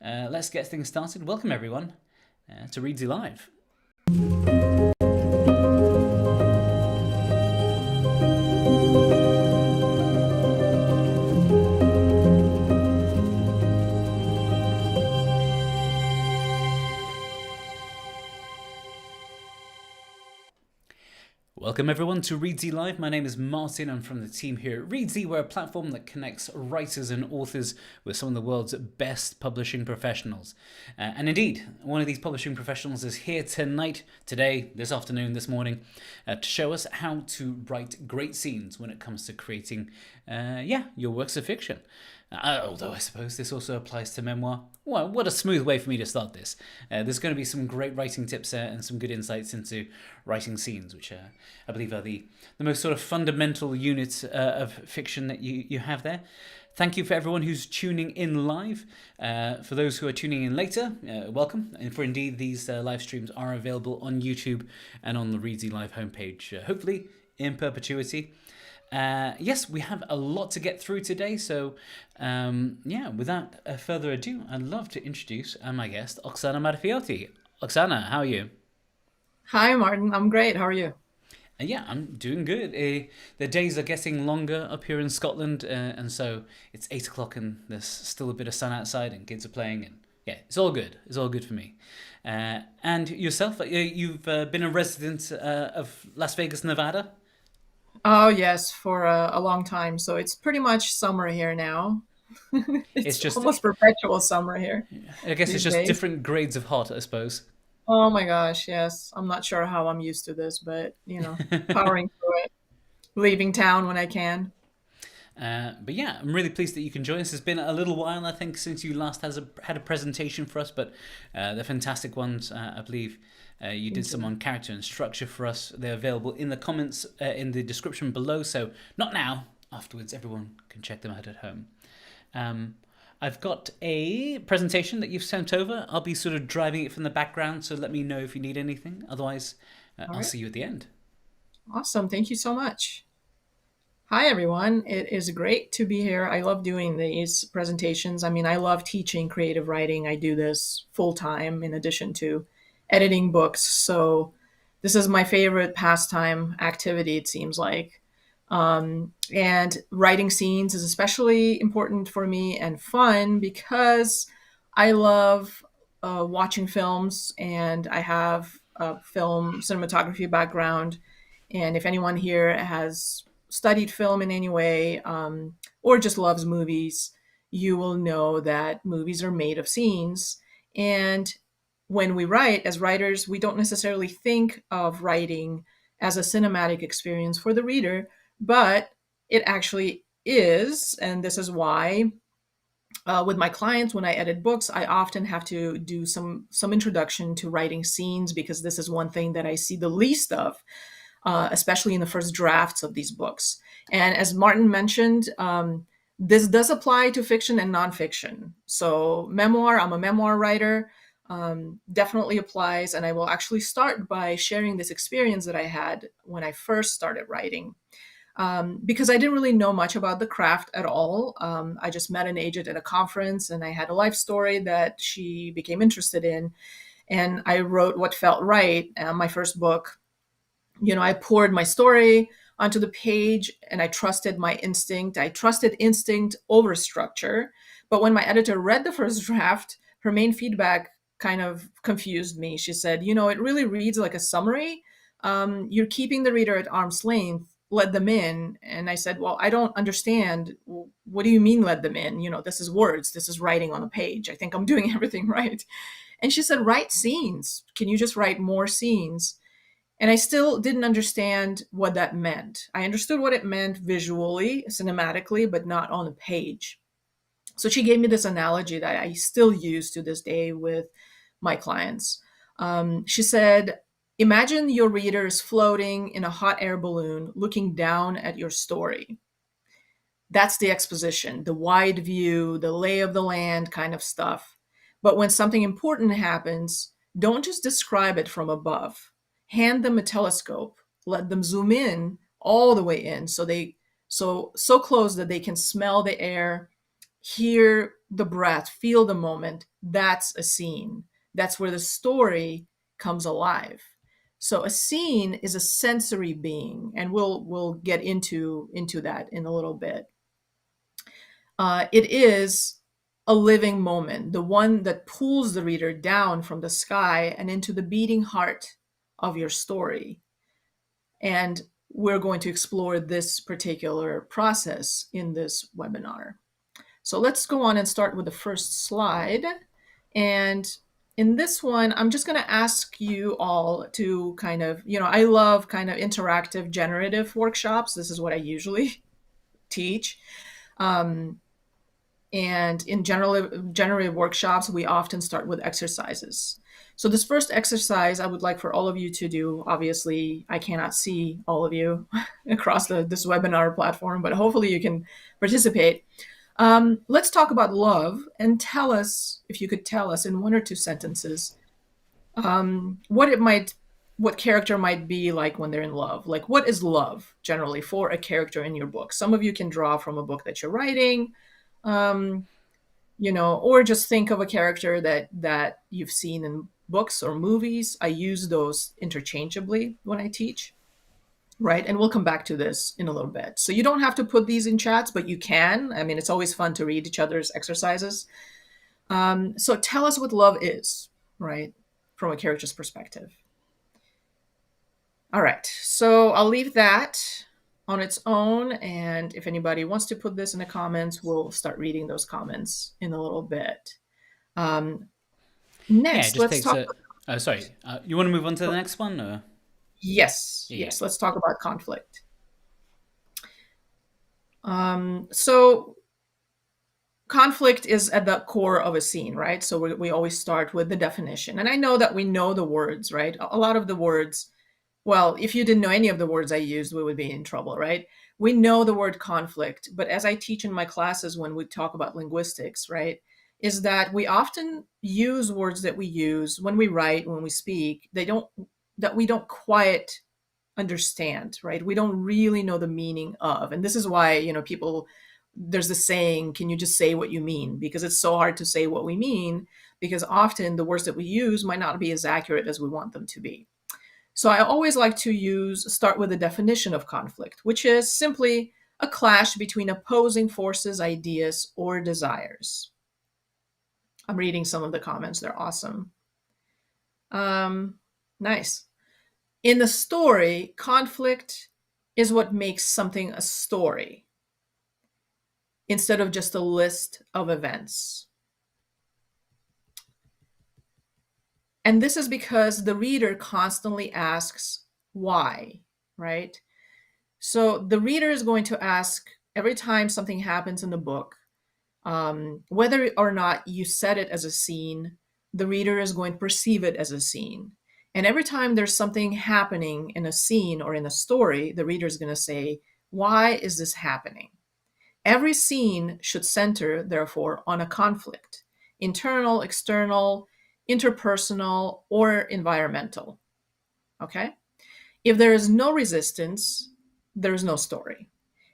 Let's get things started. Welcome, everyone, to Reedsy Live. Welcome everyone to Reedsy Live. My name is Martin. I'm from the team here at Reedsy. We're a platform that connects writers and authors with some of the world's best publishing professionals. And indeed, one of these publishing professionals is here tonight, today, this afternoon, this morning, to show us how to write great scenes when it comes to creating, your works of fiction. Although I suppose this also applies to memoir. Well, what a smooth way for me to start this. There's going to be some great writing tips and some good insights into writing scenes, which I believe are the most sort of fundamental units of fiction that you have there. Thank you for everyone who's tuning in live. For those who are tuning in later, welcome. And for indeed, these live streams are available on YouTube and on the Reedsy Live homepage, hopefully in perpetuity. Yes, we have a lot to get through today, so without further ado, I'd love to introduce my guest, Oksana Marafioti. Oksana, how are you? Hi, Martin. I'm great. How are you? I'm doing good. The days are getting longer up here in Scotland, and so it's 8 o'clock and there's still a bit of sun outside and kids are playing, and yeah, it's all good. It's all good for me. And yourself, you've been a resident of Las Vegas, Nevada? Oh, yes, for a long time. So it's pretty much summer here now. It's It's just, almost perpetual summer here I guess it's these just days. different grades of hot, I suppose. Oh my gosh, yes. I'm not sure how I'm used to this, but powering through it, leaving town when I can. But yeah, I'm really pleased that you can join us. It's been a little while, I think, since you last had a presentation for us, but they're fantastic ones. I believe you did Thank some you. on character and structure for us. They're available in the comments in the description below, so not now, afterwards. Everyone can check them out at home. Um, I've got a presentation that you've sent over. I'll be sort of driving it from the background, so let me know if you need anything. Otherwise, All I'll right. see you at the end. Awesome. Thank you so much. Hi, everyone. It is great to be here. I love doing these presentations. I mean, I love teaching creative writing. I do this full time in addition to editing books. So this is my favorite pastime activity, it seems like. And writing scenes is especially important for me and fun because I love watching films and I have a film cinematography background. And if anyone here has studied film in any way or just loves movies, you will know that movies are made of scenes. And when we write, as writers, we don't necessarily think of writing as a cinematic experience for the reader, but it actually is. And this is why with my clients, when I edit books, I often have to do some introduction to writing scenes because this is one thing that I see the least of, especially in the first drafts of these books. And as Martin mentioned, this does apply to fiction and nonfiction. So, memoir, I'm a memoir writer, definitely applies. And I will actually start by sharing this experience that I had when I first started writing. Because I didn't really know much about the craft at all. I just met an agent at a conference and I had a life story that she became interested in. And I wrote what felt right, my first book. I poured my story onto the page and I trusted my instinct. I trusted instinct over structure. But when my editor read the first draft, her main feedback kind of confused me. She said, it really reads like a summary. You're keeping the reader at arm's length. Let them in. And I said, well, I don't understand. What do you mean, let them in? This is words. This is writing on a page. I think I'm doing everything right. And she said, write scenes. Can you just write more scenes? And I still didn't understand what that meant. I understood what it meant visually, cinematically, but not on a page. So she gave me this analogy that I still use to this day with my clients. She said, imagine your reader is floating in a hot air balloon looking down at your story. That's the exposition, the wide view, the lay of the land kind of stuff. But when something important happens, don't just describe it from above. Hand them a telescope, let them zoom in all the way in so close that they can smell the air, hear the breath, feel the moment, that's a scene. That's where the story comes alive. So a scene is a sensory being, and we'll get into that in a little bit. It is a living moment, the one that pulls the reader down from the sky and into the beating heart of your story. And we're going to explore this particular process in this webinar. So let's go on and start with the first slide. And in this one, I'm just going to ask you all to kind of, I love kind of interactive generative workshops. This is what I usually teach. And in generative workshops, we often start with exercises. So this first exercise I would like for all of you to do, obviously I cannot see all of you across this webinar platform, but hopefully you can participate. Let's talk about love, and tell us, if you could tell us in 1 or 2 sentences, what character might be like when they're in love. Like, what is love generally for a character in your book? Some of you can draw from a book that you're writing, or just think of a character that you've seen in books or movies. I use those interchangeably when I teach. Right. And we'll come back to this in a little bit. So you don't have to put these in chats, but you can. I mean, it's always fun to read each other's exercises. So tell us what love is, right, from a character's perspective. All right. So I'll leave that on its own. And if anybody wants to put this in the comments, we'll start reading those comments in a little bit. Next, let's talk. Sorry, you want to move on to the next one? Or? Yes. Let's talk about conflict. So conflict is at the core of a scene, right? So we always start with the definition. And I know that we know the words, right? A lot of the words, well, if you didn't know any of the words I used, we would be in trouble, right? We know the word conflict, but as I teach in my classes when we talk about linguistics, right, is that we often use words that we use when we write, when we speak, that we don't quite understand, right? We don't really know the meaning of. And this is why, there's the saying, can you just say what you mean? Because it's so hard to say what we mean, because often the words that we use might not be as accurate as we want them to be. So I always like to start with the definition of conflict, which is simply a clash between opposing forces, ideas, or desires. I'm reading some of the comments. They're awesome. Nice. In the story, conflict is what makes something a story instead of just a list of events. And this is because the reader constantly asks why, right? So the reader is going to ask every time something happens in the book, whether or not you set it as a scene, the reader is going to perceive it as a scene. And every time there's something happening in a scene or in a story, the reader is going to say, why is this happening? Every scene should center, therefore, on a conflict, internal, external, interpersonal, or environmental. Okay? If there is no resistance, there is no story.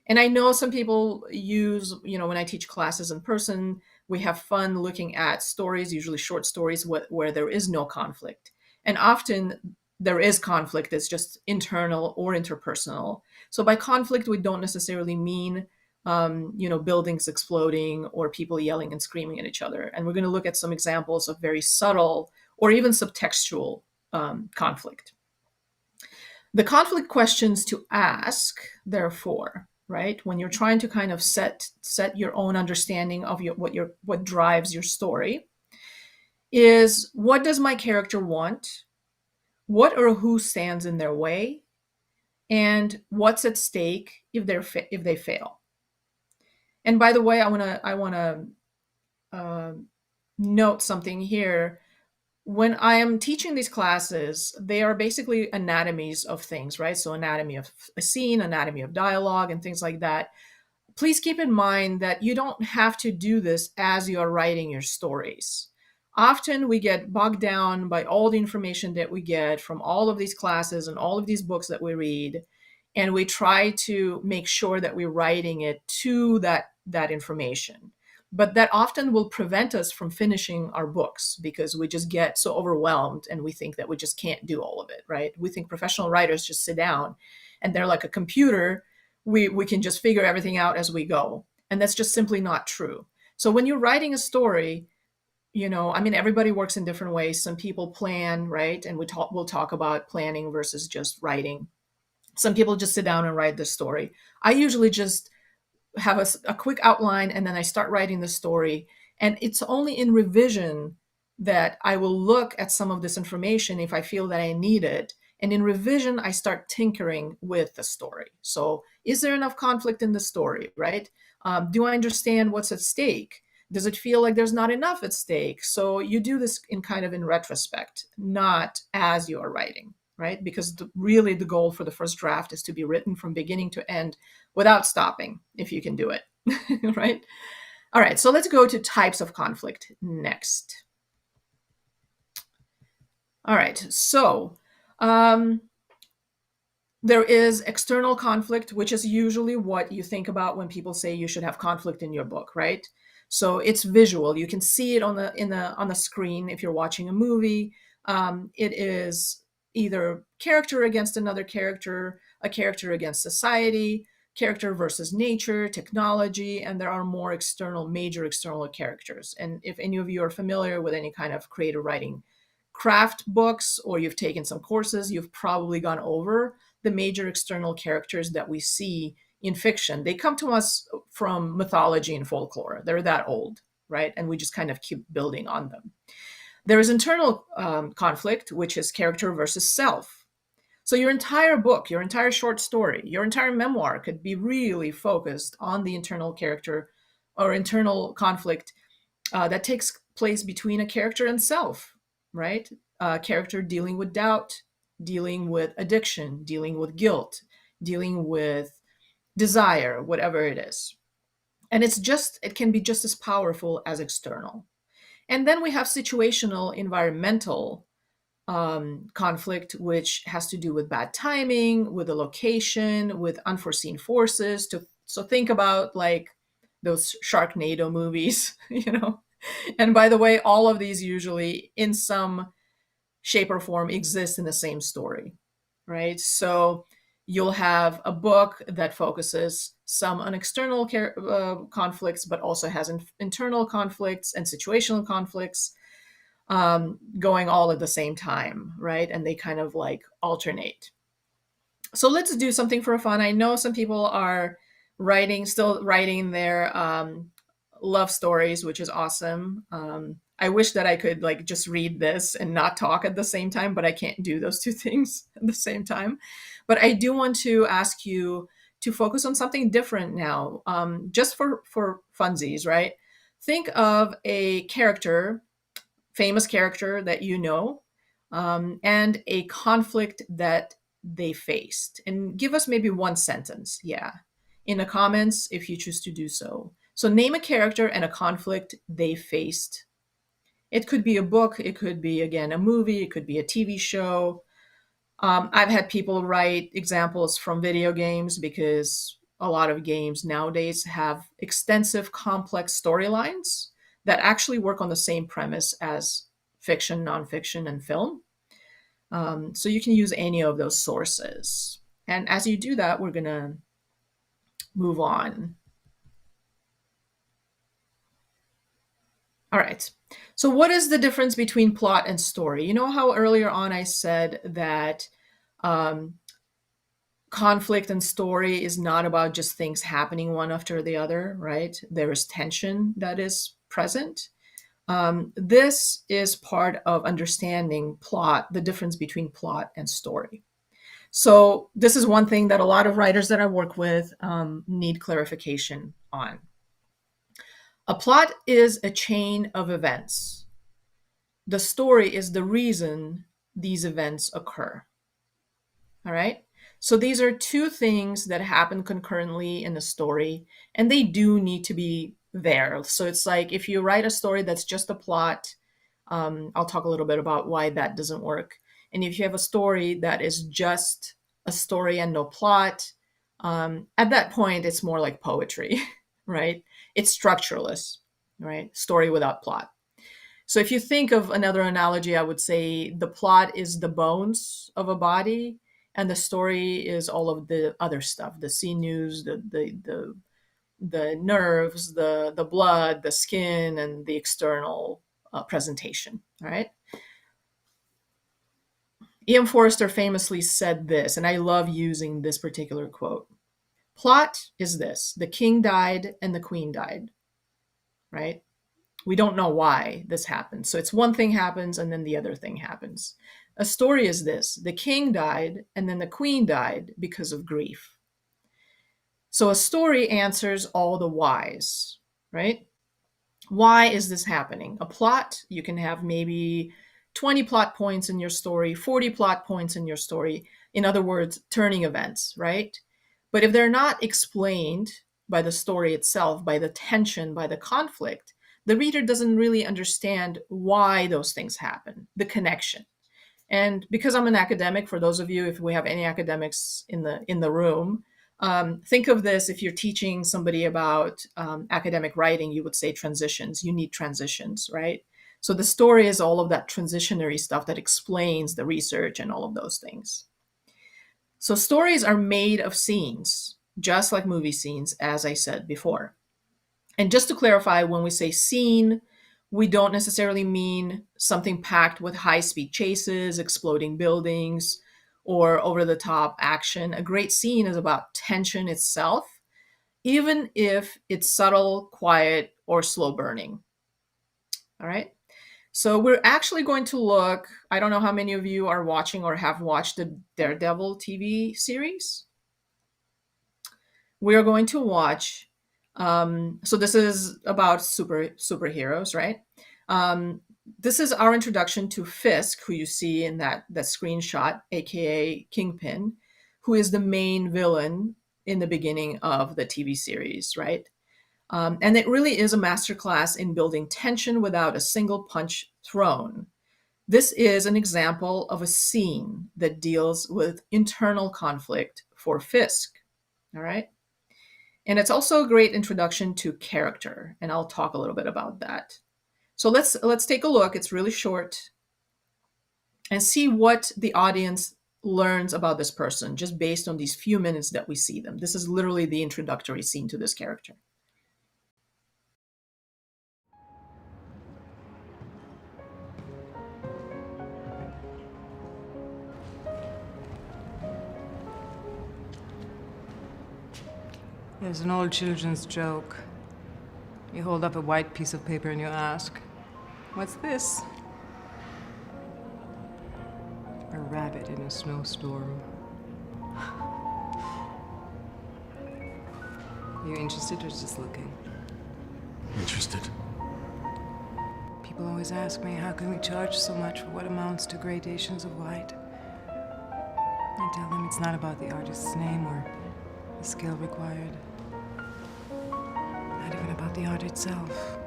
And I know some people use, when I teach classes in person, we have fun looking at stories, usually short stories, where there is no conflict. And often there is conflict that's just internal or interpersonal. So by conflict, we don't necessarily mean, buildings exploding or people yelling and screaming at each other. And we're going to look at some examples of very subtle or even subtextual conflict. The conflict questions to ask, therefore, right, when you're trying to kind of set your own understanding of what drives your story, is what does my character want? What or who stands in their way? And what's at stake if they fail? And by the way, I want to note something here. When I am teaching these classes, they are basically anatomies of things, right? So anatomy of a scene, anatomy of dialogue, and things like that. Please keep in mind that you don't have to do this as you are writing your stories. Often we get bogged down by all the information that we get from all of these classes and all of these books that we read, and we try to make sure that we're writing it to that information. but that often will prevent us from finishing our books because we just get so overwhelmed and we think that we just can't do all of it, right? We think professional writers just sit down and they're like a computer. We can just figure everything out as we go. And that's just simply not true. So when you're writing a story, I mean, everybody works in different ways. Some people plan, right? And we'll talk about planning versus just writing. Some people just sit down and write the story. I usually just have a quick outline and then I start writing the story. And it's only in revision that I will look at some of this information if I feel that I need it. And in revision, I start tinkering with the story. So is there enough conflict in the story, right? Do I understand what's at stake? Does it feel like there's not enough at stake? So you do this in retrospect, not as you are writing, right? Because really the goal for the first draft is to be written from beginning to end without stopping, if you can do it, right? All right, so let's go to types of conflict next. All right, so there is external conflict, which is usually what you think about when people say you should have conflict in your book, right? So it's visual. You can see it on the screen if you're watching a movie. It is either character against another character, a character against society, character versus nature, technology, and there are more major external characters. And if any of you are familiar with any kind of creative writing craft books or you've taken some courses, you've probably gone over the major external characters that we see in fiction. They come to us from mythology and folklore. They're that old, right? And we just kind of keep building on them. There is internal conflict, which is character versus self. So your entire book, your entire short story, your entire memoir could be really focused on the internal character or internal conflict that takes place between a character and self, right? A character dealing with doubt, dealing with addiction, dealing with guilt, dealing with desire, whatever it is. And it can be just as powerful as external. And then we have situational environmental conflict, which has to do with bad timing, with the location, with unforeseen forces. So think about like those Sharknado movies, And by the way, all of these usually in some shape or form exist in the same story, right? So you'll have a book that focuses some on external conflicts, but also has internal conflicts and situational conflicts going all at the same time, right? And they kind of like alternate. So let's do something for fun. I know some people are still writing their love stories, which is awesome. I wish that I could like just read this and not talk at the same time, but I can't do those two things at the same time. But I do want to ask you to focus on something different now, just for funsies, right? Think of a famous character that you know, and a conflict that they faced. And give us maybe one sentence, in the comments if you choose to do so. So name a character and a conflict they faced. It could be a book, it could be, again, a movie, it could be a TV show. I've had people write examples from video games because a lot of games nowadays have extensive, complex storylines that actually work on the same premise as fiction, nonfiction, and film. So you can use any of those sources. And as you do that, we're going to move on. All right. So what is the difference between plot and story? You know how earlier on I said that conflict and story is not about just things happening one after the other, right? There is tension that is present. This is part of understanding the difference between plot and story. So this is one thing that a lot of writers that I work with need clarification on. A plot is a chain of events. The story is the reason these events occur. All right? So these are two things that happen concurrently in the story, and they do need to be there. So it's like if you write a story that's just a plot, I'll talk a little bit about why that doesn't work. And if you have a story that is just a story and no plot, at that point, it's more like poetry, right? It's structureless. right? Story without plot. So if you think of another analogy, I would say the plot is the bones of a body, and the story is all of the other stuff, the sinews, the nerves, the blood, the skin, and the external presentation. All right. Ian Forster famously said this, and I love using this particular quote. Plot is this: the king died and the queen died, right? We don't know why this happens. So it's one thing happens and then the other thing happens. A story is this: the king died and then the queen died because of grief. So a story answers all the whys, right? Why is this happening? A plot, you can have maybe 20 plot points in your story, 40 plot points in your story. In other words, turning events, right? But if they're not explained by the story itself, by the tension, by the conflict, the reader doesn't really understand why those things happen, the connection. And because I'm an academic, for those of you, if we have any academics in the room, think of this: if you're teaching somebody about academic writing, you would say transitions. You need transitions, right? So the story is all of that transitionary stuff that explains the research and all of those things. So stories are made of scenes, just like movie scenes, as I said before. And just to clarify, when we say scene, we don't necessarily mean something packed with high-speed chases, exploding buildings, or over-the-top action. A great scene is about tension itself, even if it's subtle, quiet, or slow burning. All right? So we're actually going to look, I don't know how many of you are watching or have watched the Daredevil TV series. We are going to watch, so this is about superheroes, right? This is our introduction to Fisk, who you see in that screenshot, aka Kingpin, who is the main villain in the beginning of the TV series, right? And it really is a masterclass in building tension without a single punch thrown. This is an example of a scene that deals with internal conflict for Fisk, all right? And it's also a great introduction to character, and I'll talk a little bit about that. So let's take a look. It's really short, and see what the audience learns about this person just based on these few minutes that we see them. This is literally the introductory scene to this character. There's an old children's joke. You hold up a white piece of paper and you ask, "What's this?" A rabbit in a snowstorm. Are you interested or just looking? Interested. People always ask me, how can we charge so much for what amounts to gradations of white? I tell them it's not about the artist's name or the skill required. Not even about the art itself.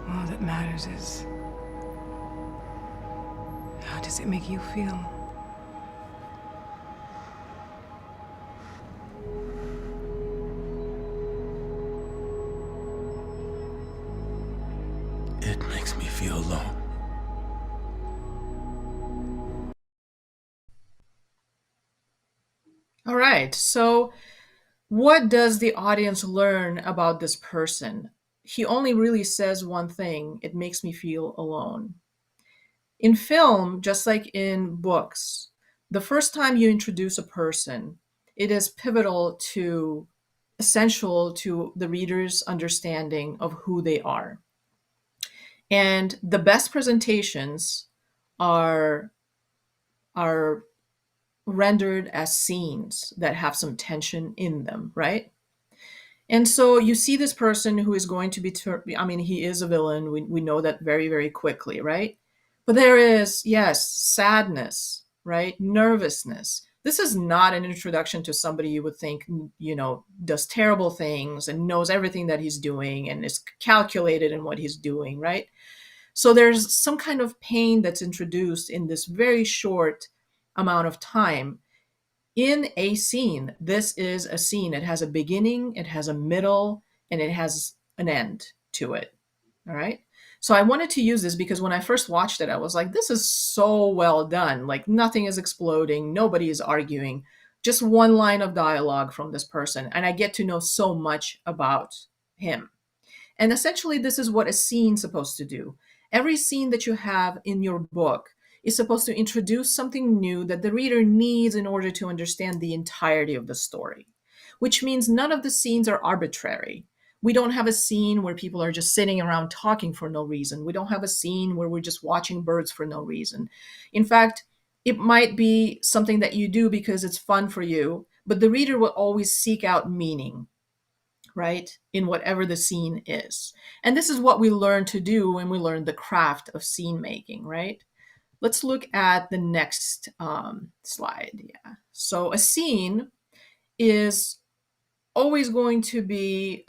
All that matters is, how does it make you feel? It makes me feel alone. All right, so what does the audience learn about this person? He only really says one thing: it makes me feel alone. In film, just like in books, the first time you introduce a person, it is pivotal to, essential to the reader's understanding of who they are. And the best presentations are rendered as scenes that have some tension in them, right? And so you see this person who is going to be, I mean, he is a villain. We know that very, very quickly, right? But there is, yes, sadness, right? Nervousness. This is not an introduction to somebody you would think, does terrible things and knows everything that he's doing and is calculated in what he's doing, right? So there's some kind of pain that's introduced in this very short amount of time in a scene. This is a scene. It has a beginning, it has a middle, and it has an end to it. All right. So I wanted to use this because when I first watched it, I was like, this is so well done. Like nothing is exploding. Nobody is arguing. Just one line of dialogue from this person. And I get to know so much about him. And essentially, this is what a scene's supposed to do. Every scene that you have in your book is supposed to introduce something new that the reader needs in order to understand the entirety of the story, which means none of the scenes are arbitrary. We don't have a scene where people are just sitting around talking for no reason. We don't have a scene where we're just watching birds for no reason. In fact, it might be something that you do because it's fun for you, but the reader will always seek out meaning, right, in whatever the scene is. And this is what we learn to do when we learn the craft of scene making, right? Let's look at the next slide. Yeah. So a scene is always going to be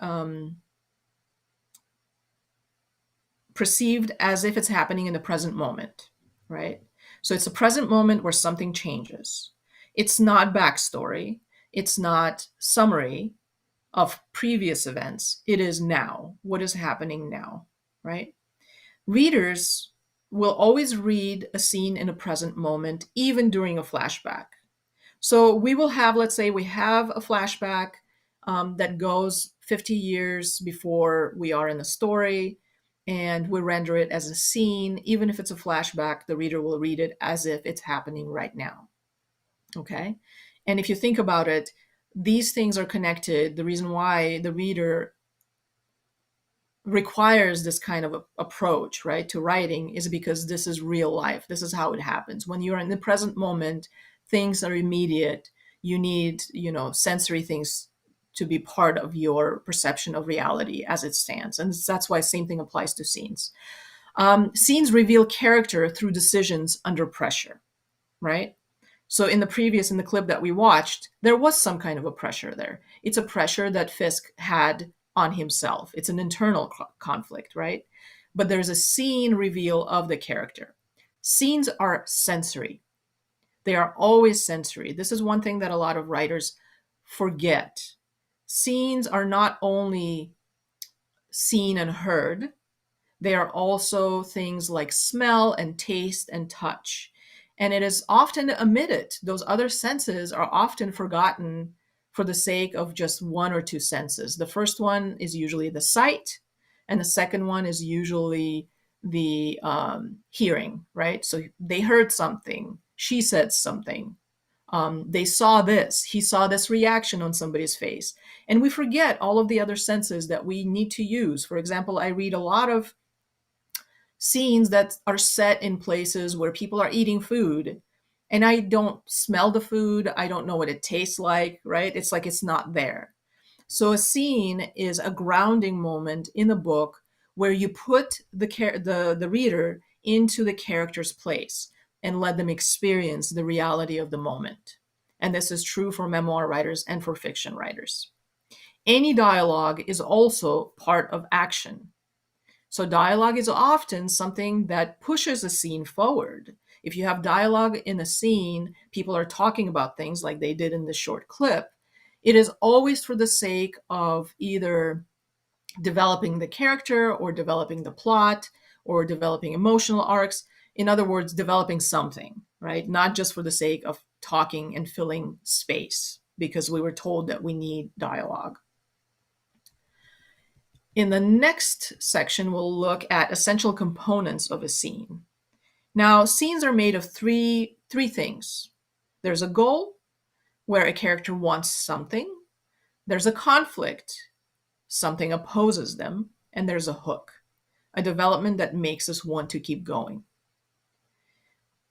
perceived as if it's happening in the present moment, right? So it's a present moment where something changes. It's not backstory. It's not summary of previous events. It is now. What is happening now, right? Readers will always read a scene in a present moment, even during a flashback. So we will have, let's say we have a flashback that goes 50 years before we are in the story, and we render it as a scene. Even if it's a flashback, the reader will read it as if it's happening right now. Okay? And if you think about it, these things are connected. The reason why the reader requires this kind of approach, right, to writing is because this is real life. This is how it happens. When you're in the present moment, things are immediate. You need, sensory things to be part of your perception of reality as it stands. And that's why same thing applies to scenes. Scenes reveal character through decisions under pressure, right? So in the clip that we watched, there was some kind of a pressure there. It's a pressure that Fisk had on himself. It's an internal conflict, right? But there's a scene reveal of the character. Scenes are sensory. They are always sensory. This is one thing that a lot of writers forget. Scenes are not only seen and heard, they are also things like smell and taste and touch. And it is often omitted. Those other senses are often forgotten for the sake of just one or two senses. The first one is usually the sight, and the second one is usually the hearing, right? So they heard something, she said something, they saw this, he saw this reaction on somebody's face. And we forget all of the other senses that we need to use. For example, I read a lot of scenes that are set in places where people are eating food, and I don't smell the food. I don't know what it tastes like, right? It's like it's not there. So a scene is a grounding moment in the book where you put the reader into the character's place and let them experience the reality of the moment. And this is true for memoir writers and for fiction writers. Any dialogue is also part of action. So dialogue is often something that pushes a scene forward. If you have dialogue in a scene, people are talking about things like they did in the short clip. It is always for the sake of either developing the character or developing the plot or developing emotional arcs. In other words, developing something, right? Not just for the sake of talking and filling space because we were told that we need dialogue. In the next section, we'll look at essential components of a scene. Now, scenes are made of three things. There's a goal, where a character wants something. There's a conflict, something opposes them. And there's a hook, a development that makes us want to keep going.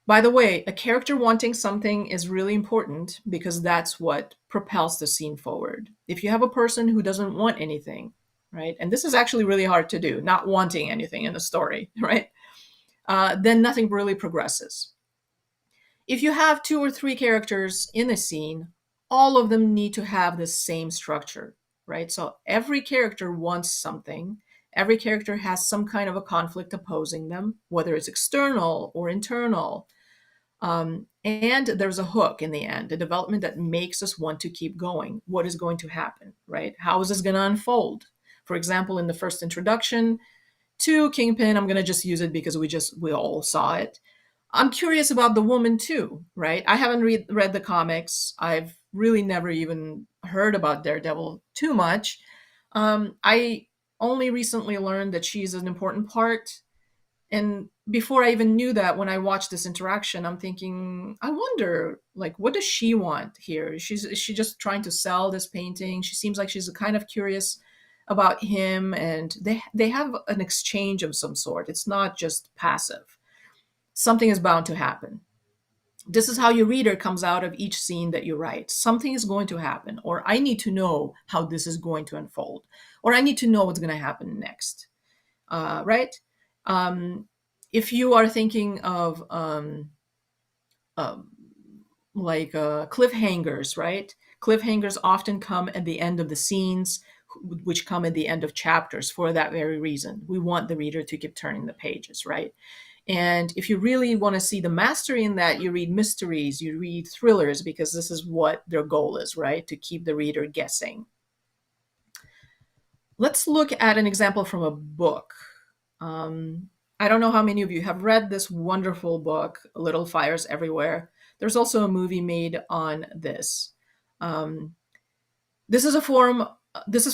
By the way, a character wanting something is really important because that's what propels the scene forward. If you have a person who doesn't want anything, right? And this is actually really hard to do, not wanting anything in the story, right? Then nothing really progresses. If you have 2 or 3 characters in a scene, all of them need to have the same structure, right? So every character wants something. Every character has some kind of a conflict opposing them, whether it's external or internal. And there's a hook in the end, a development that makes us want to keep going. What is going to happen, right? How is this going to unfold? For example, in the first introduction to Kingpin, I'm going to just use it because we all saw it. I'm curious about the woman too, right? I haven't read the comics. I've really never even heard about Daredevil too much. I only recently learned that she's an important part. And before I even knew that, when I watched this interaction, I'm thinking, I wonder, like, what does she want here? Is she just trying to sell this painting? She seems like she's kind of curious about him, and they have an exchange of some sort. It's not just passive. Something is bound to happen. This is how your reader comes out of each scene that you write. Something is going to happen, or I need to know how this is going to unfold, or I need to know what's going to happen next. Right? If you are thinking of cliffhangers, right? Cliffhangers often come at the end of the scenes, which come at the end of chapters for that very reason. We want the reader to keep turning the pages, right? And if you really want to see the mastery in that, you read mysteries, you read thrillers, because this is what their goal is, right? To keep the reader guessing. Let's look at an example from a book. I don't know how many of you have read this wonderful book, Little Fires Everywhere. There's also a movie made on this. This is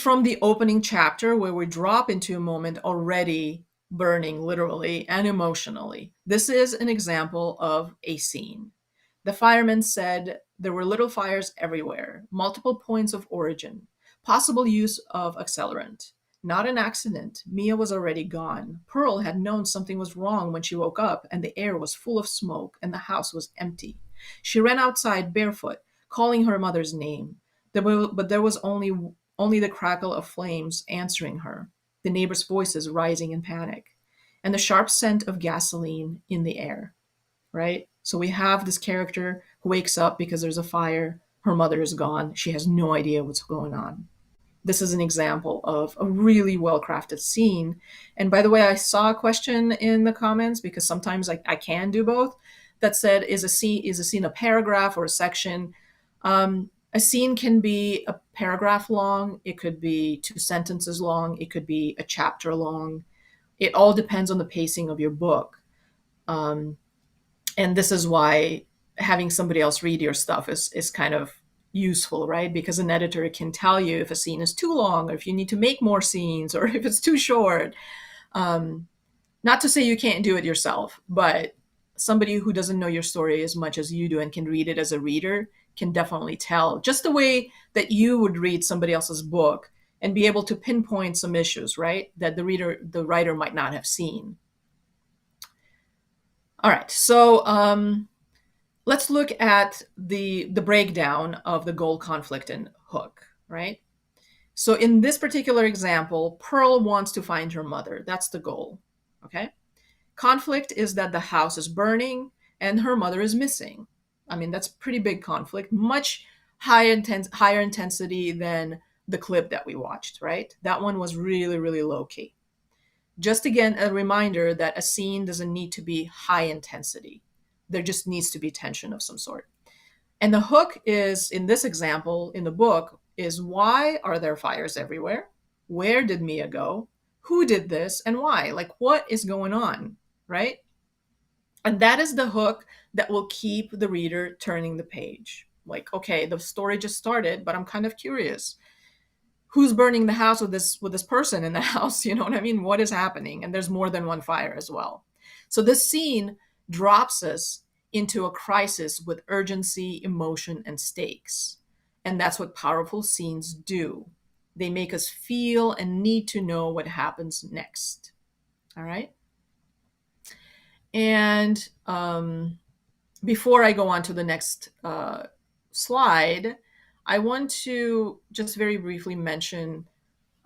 from the opening chapter, where we drop into a moment already burning literally and emotionally. This is an example of a scene. The firemen said there were little fires everywhere, multiple points of origin, possible use of accelerant. Not an accident. Mia was already gone. Pearl had known something was wrong when she woke up, and the air was full of smoke and the house was empty. She ran outside barefoot, calling her mother's name. But there was only the crackle of flames answering her, the neighbors' voices rising in panic, and the sharp scent of gasoline in the air, right? So we have this character who wakes up because there's a fire. Her mother is gone. She has no idea what's going on. This is an example of a really well-crafted scene. And by the way, I saw a question in the comments, because sometimes I can do both, that said, is a scene a paragraph or a section? A scene can be a paragraph long. It could be 2 sentences long. It could be a chapter long. It all depends on the pacing of your book. And this is why having somebody else read your stuff is kind of useful, right? Because an editor can tell you if a scene is too long, or if you need to make more scenes, or if it's too short. Not to say you can't do it yourself, but somebody who doesn't know your story as much as you do and can read it as a reader can definitely tell, just the way that you would read somebody else's book and be able to pinpoint some issues, right? That the writer might not have seen. All right, so let's look at the breakdown of the goal, conflict, and hook, right? So in this particular example, Pearl wants to find her mother. That's the goal, okay? Conflict is that the house is burning and her mother is missing. I mean, that's pretty big conflict, much higher intensity than the clip that we watched, right? That one was really, really low key. Just again, a reminder that a scene doesn't need to be high intensity. There just needs to be tension of some sort. And the hook is, in this example, in the book, is why are there fires everywhere? Where did Mia go? Who did this and why? Like, what is going on, right? And that is the hook that will keep the reader turning the page. Like, okay, the story just started, but I'm kind of curious. Who's burning the house with this person in the house? You know what I mean? What is happening? And there's more than one fire as well. So this scene drops us into a crisis with urgency, emotion, and stakes. And that's what powerful scenes do. They make us feel and need to know what happens next. All right? And before I go on to the next slide, I want to just very briefly mention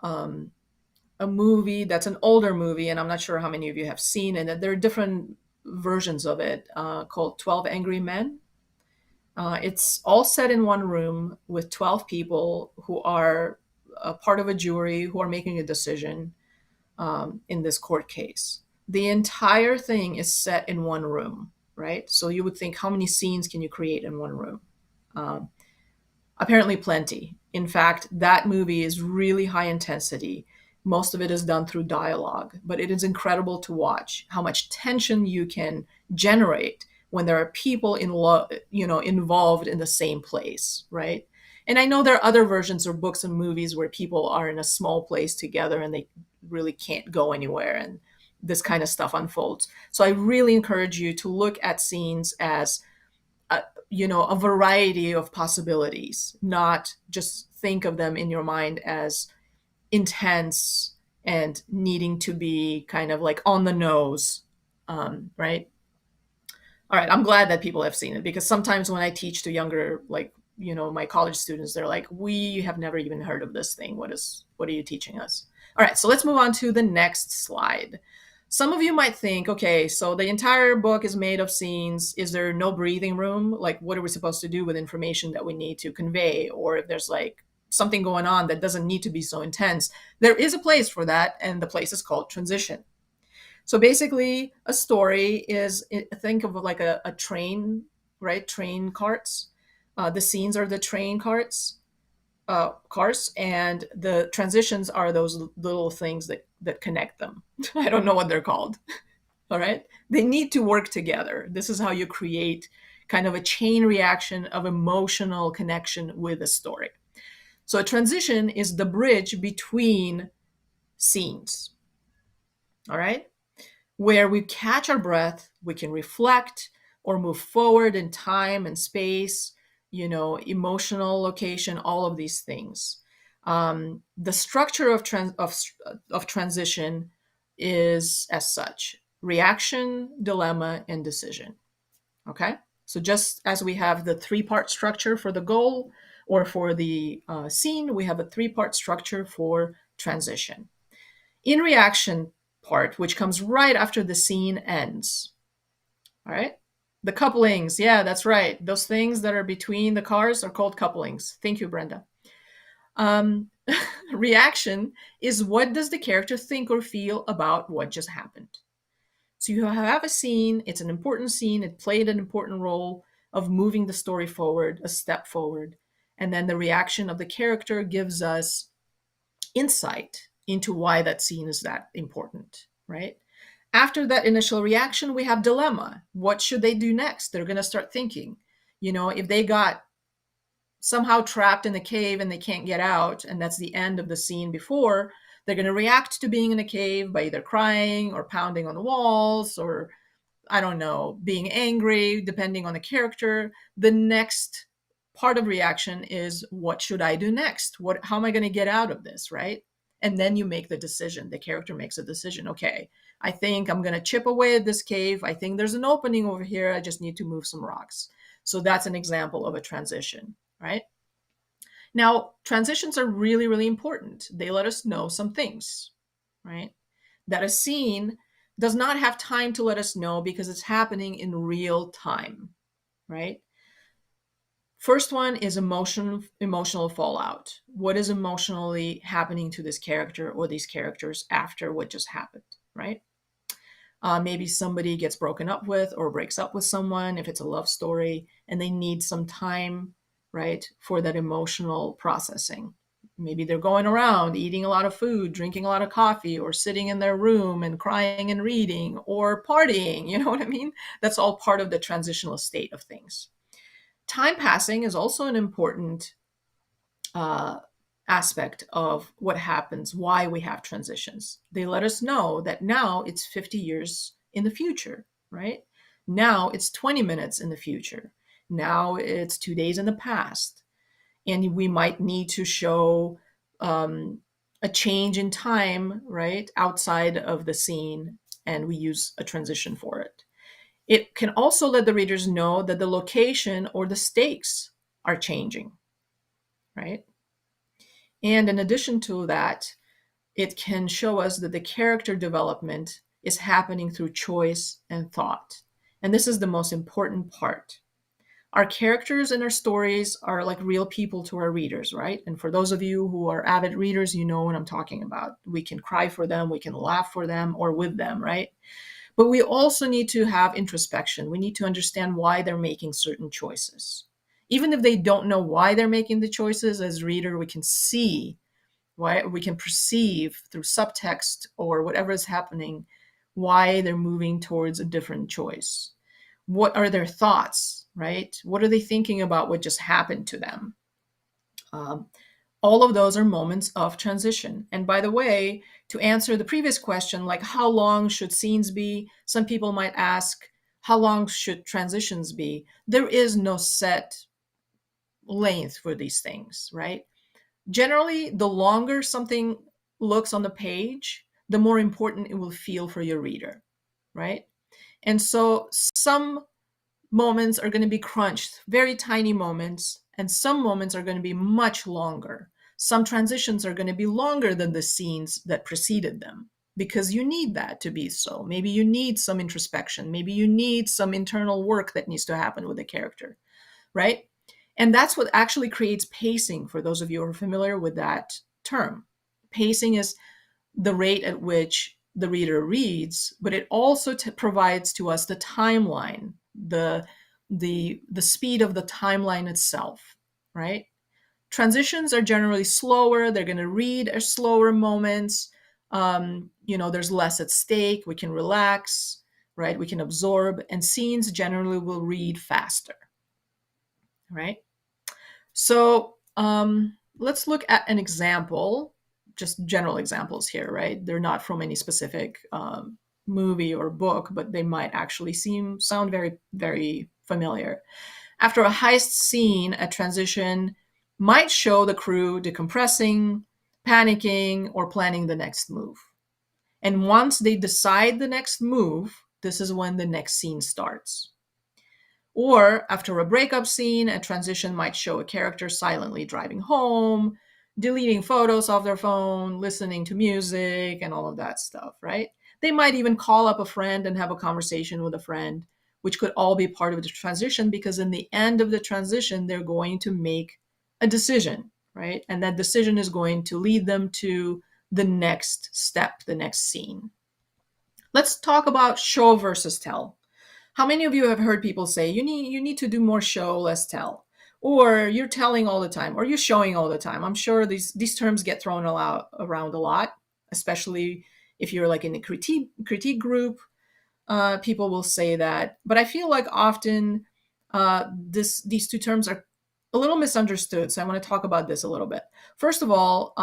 a movie that's an older movie, and I'm not sure how many of you have seen it. There are different versions of it called 12 Angry Men. It's all set in one room with 12 people who are a part of a jury who are making a decision in this court case. The entire thing is set in one room, right? So you would think, how many scenes can you create in one room? Apparently plenty. In fact, that movie is really high intensity. Most of it is done through dialogue, but it is incredible to watch how much tension you can generate when there are people involved in the same place, right? And I know there are other versions of books and movies where people are in a small place together and they really can't go anywhere, and this kind of stuff unfolds. So I really encourage you to look at scenes as a variety of possibilities, not just think of them in your mind as intense and needing to be kind of like on the nose, right? All right, I'm glad that people have seen it, because sometimes when I teach to younger, like, my college students, they're like, we have never even heard of this thing. What are you teaching us? All right, so let's move on to the next slide. Some of you might think, okay, so the entire book is made of scenes. Is there no breathing room? Like, what are we supposed to do with information that we need to convey? Or if there's like something going on that doesn't need to be so intense, there is a place for that, and the place is called transition. So basically, a story is, think of like a train, right? Train carts. The scenes are the train cars, and the transitions are those little things that connect them. I don't know what they're called. All right. They need to work together. This is how you create kind of a chain reaction of emotional connection with a story. So a transition is the bridge between scenes. All right. Where we catch our breath, we can reflect or move forward in time and space, emotional location, all of these things. The structure of transition is as such: reaction, dilemma, and decision. Okay? So just as we have the three-part structure for the goal or for the scene, we have a three-part structure for transition. In reaction part, which comes right after the scene ends. All right? The couplings, yeah, that's right. Those things that are between the cars are called couplings. Thank you, Brenda. Reaction is, what does the character think or feel about what just happened? So you have a scene, it's an important scene, it played an important role of moving the story forward, a step forward. And then the reaction of the character gives us insight into why that scene is that important, right? After that initial reaction, we have dilemma. What should they do next? They're going to start thinking, if they got somehow trapped in the cave and they can't get out, and that's the end of the scene before, they're going to react to being in a cave by either crying or pounding on the walls, or, I don't know, being angry, depending on the character. The next part of reaction is, what should I do next? How am I going to get out of this, right? And then you make the decision. The character makes a decision. Okay, I think I'm going to chip away at this cave. I think there's an opening over here. I just need to move some rocks. So that's an example of a transition, right? Now, transitions are really, really important. They let us know some things, right? That a scene does not have time to let us know because it's happening in real time, right? First one is emotional fallout. What is emotionally happening to this character or these characters after what just happened, right? Maybe somebody gets broken up with or breaks up with someone, if it's a love story, and they need some time, right, for that emotional processing. Maybe they're going around eating a lot of food, drinking a lot of coffee, or sitting in their room and crying and reading, or partying, you know what I mean? That's all part of the transitional state of things. Time passing is also an important aspect of what happens, why we have transitions. They let us know that now it's 50 years in the future, right? Now it's 20 minutes in the future. Now it's 2 days in the past. And we might need to show a change in time, right, outside of the scene, and we use a transition for it. It can also let the readers know that the location or the stakes are changing, right? And in addition to that, it can show us that the character development is happening through choice and thought. And this is the most important part. Our characters and our stories are like real people to our readers, right? And for those of you who are avid readers, you know what I'm talking about. We can cry for them, we can laugh for them or with them, right? But we also need to have introspection. We need to understand why they're making certain choices. Even if they don't know why they're making the choices, as reader, we can see, why we can perceive through subtext or whatever is happening, why they're moving towards a different choice. What are their thoughts, right? What are they thinking about what just happened to them? All of those are moments of transition. And by the way, to answer the previous question, like how long should scenes be? Some people might ask, how long should transitions be? There is no set length for these things, right? Generally, the longer something looks on the page, the more important it will feel for your reader, right? And so some moments are going to be crunched, very tiny moments, and some moments are going to be much longer. Some transitions are going to be longer than the scenes that preceded them because you need that to be so. Maybe you need some introspection. Maybe you need some internal work that needs to happen with the character, right? And that's what actually creates pacing, for those of you who are familiar with that term. Pacing is the rate at which the reader reads, but it also provides to us the timeline, the speed of the timeline itself, right? Transitions are generally slower. They're going to read at slower moments. There's less at stake. We can relax, right? We can absorb, and scenes generally will read faster, right? So let's look at an example, just general examples here, right? They're not from any specific movie or book, but they might actually sound very, very familiar. After a heist scene, a transition might show the crew decompressing, panicking, or planning the next move. And once they decide the next move, this is when the next scene starts. Or after a breakup scene, a transition might show a character silently driving home, deleting photos off their phone, listening to music, and all of that stuff, right? They might even call up a friend and have a conversation with a friend, which could all be part of the transition, because in the end of the transition, they're going to make a decision, right? And that decision is going to lead them to the next step, the next scene. Let's talk about show versus tell. How many of you have heard people say, you need to do more show, less tell? Or you're telling all the time, or you're showing all the time. I'm sure these terms get thrown around a lot, especially if you're like in a critique group. People will say that. But I feel like often these two terms are a little misunderstood. So I want to talk about this a little bit. First of all,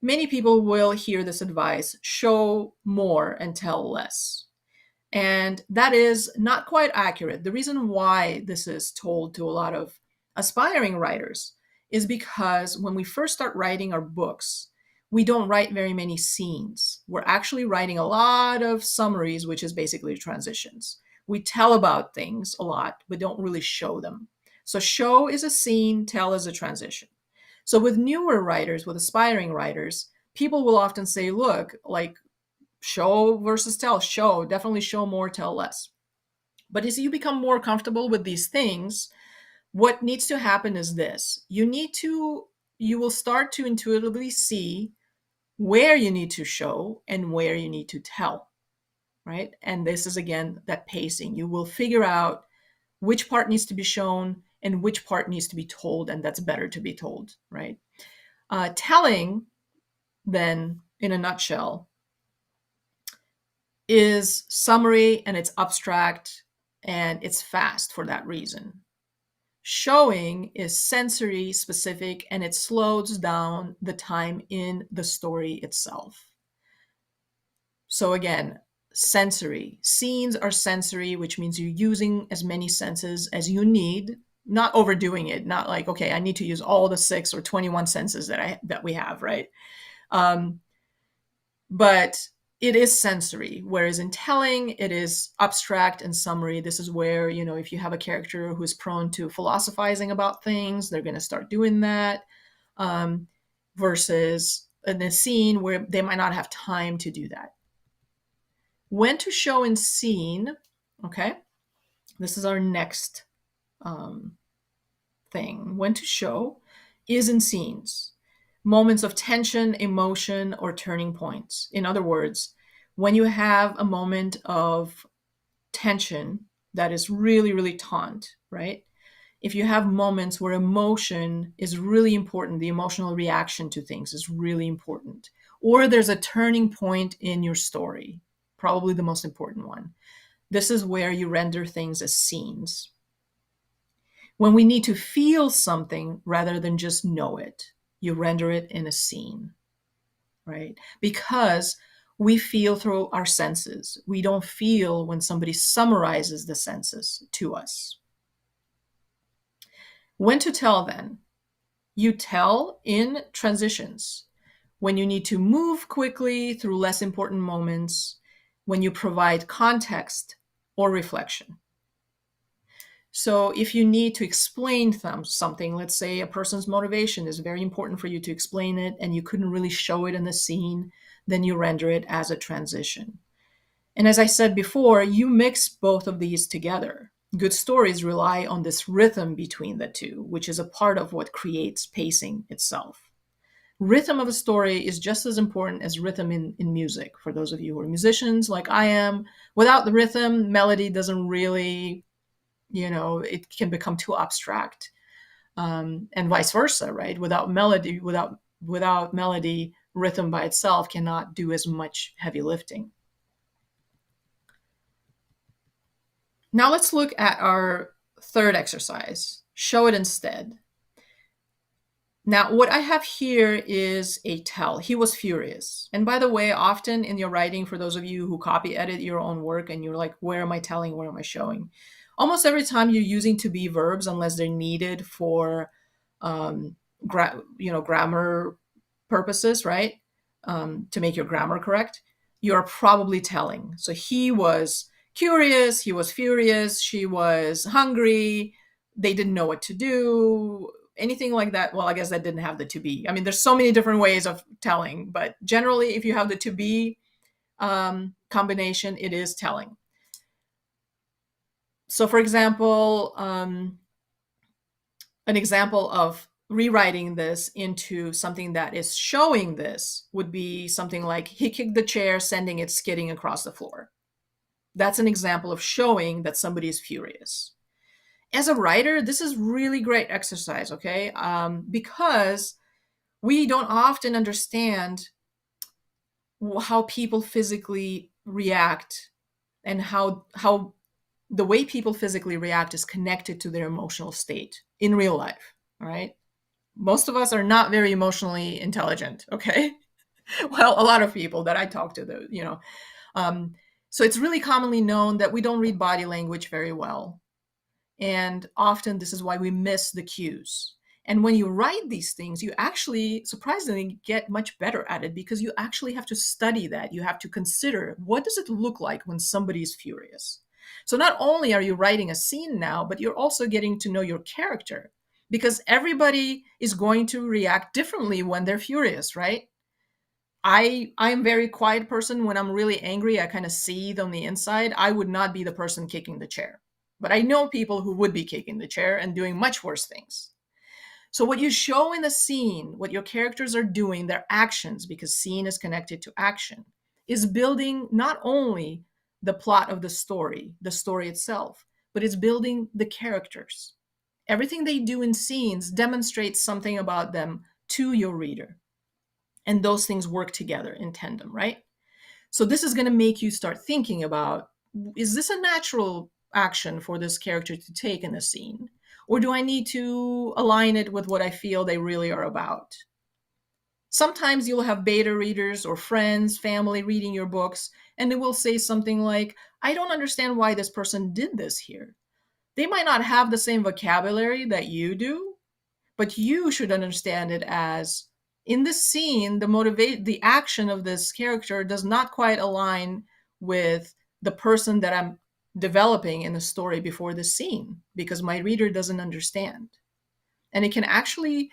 many people will hear this advice, show more and tell less. And that is not quite accurate. The reason why this is told to a lot of aspiring writers is because when we first start writing our books, we don't write very many scenes. We're actually writing a lot of summaries, which is basically transitions. We tell about things a lot, but don't really show them. So show is a scene, tell is a transition. So with newer writers, with aspiring writers, people will often say, look, like, show versus tell. Show, definitely show more, tell less. But as you become more comfortable with these things, what needs to happen is this. You will start to intuitively see where you need to show and where you need to tell, right? And this is, again, that pacing. You will figure out which part needs to be shown and which part needs to be told, and that's better to be told, right? Telling, then, in a nutshell, is summary and it's abstract and it's fast for that reason. Showing is sensory specific and it slows down the time in the story itself. So again, sensory. Scenes are sensory, which means you're using as many senses as you need, not overdoing it, not like, okay, I need to use all the 6 or 21 senses that we have, right? But it is sensory, whereas in telling, it is abstract and summary. This is where, if you have a character who's prone to philosophizing about things, they're going to start doing that, versus in a scene where they might not have time to do that. When to show in scene, okay, this is our next thing. When to show is in scenes. Moments of tension, emotion, or turning points. In other words, when you have a moment of tension that is really, really taut, right? if you have moments where emotion is really important, the emotional reaction to things is really important, or there's a turning point in your story, probably the most important one. This is where you render things as scenes. When we need to feel something rather than just know it, you render it in a scene, right? Because we feel through our senses. We don't feel when somebody summarizes the senses to us. When to tell then? You tell in transitions, when you need to move quickly through less important moments, when you provide context or reflection. So if you need to explain something, let's say a person's motivation is very important for you to explain it and you couldn't really show it in the scene, then you render it as a transition. And as I said before, you mix both of these together. Good stories rely on this rhythm between the two, which is a part of what creates pacing itself. Rhythm of a story is just as important as rhythm in music. For those of you who are musicians like I am, without the rhythm, melody doesn't really, it can become too abstract. And vice versa, right? Without melody, rhythm by itself cannot do as much heavy lifting. Now let's look at our third exercise, show it instead. Now, what I have here is a tell. He was furious. And by the way, often in your writing, for those of you who copy edit your own work and you're like, where am I telling? Where am I showing? Almost every time you're using to be verbs, unless they're needed for, grammar purposes, right? To make your grammar correct, you're probably telling. So he was curious, he was furious, she was hungry, they didn't know what to do, anything like that. Well, I guess that didn't have the to be. I mean, there's so many different ways of telling, but generally, if you have the to be combination, it is telling. So for example, an example of rewriting this into something that is showing this would be something like, he kicked the chair, sending it skidding across the floor. That's an example of showing that somebody is furious. As a writer, this is really great exercise, okay? Because we don't often understand how people physically react and how the way people physically react is connected to their emotional state in real life, all right? Most of us are not very emotionally intelligent, okay? Well, a lot of people that I talk to, so it's really commonly known that we don't read body language very well. And often this is why we miss the cues. And when you write these things, you actually surprisingly get much better at it because you actually have to study that. You have to consider, what does it look like when somebody is furious? So not only are you writing a scene now, but you're also getting to know your character, because everybody is going to react differently when they're furious, right? I'm a very quiet person. When I'm really angry, I kind of seethe on the inside. I would not be the person kicking the chair. But I know people who would be kicking the chair and doing much worse things. So what you show in the scene, what your characters are doing, their actions, because scene is connected to action, is building not only the plot of the story itself, but it's building the characters. Everything they do in scenes demonstrates something about them to your reader. And those things work together in tandem, right? So this is going to make you start thinking about, is this a natural action for this character to take in a scene? Or do I need to align it with what I feel they really are about? Sometimes you'll have beta readers or friends, family reading your books, and they will say something like, I don't understand why this person did this here. They might not have the same vocabulary that you do, but you should understand it as, in this scene, the action of this character does not quite align with the person that I'm developing in the story before the scene, because my reader doesn't understand. And it can actually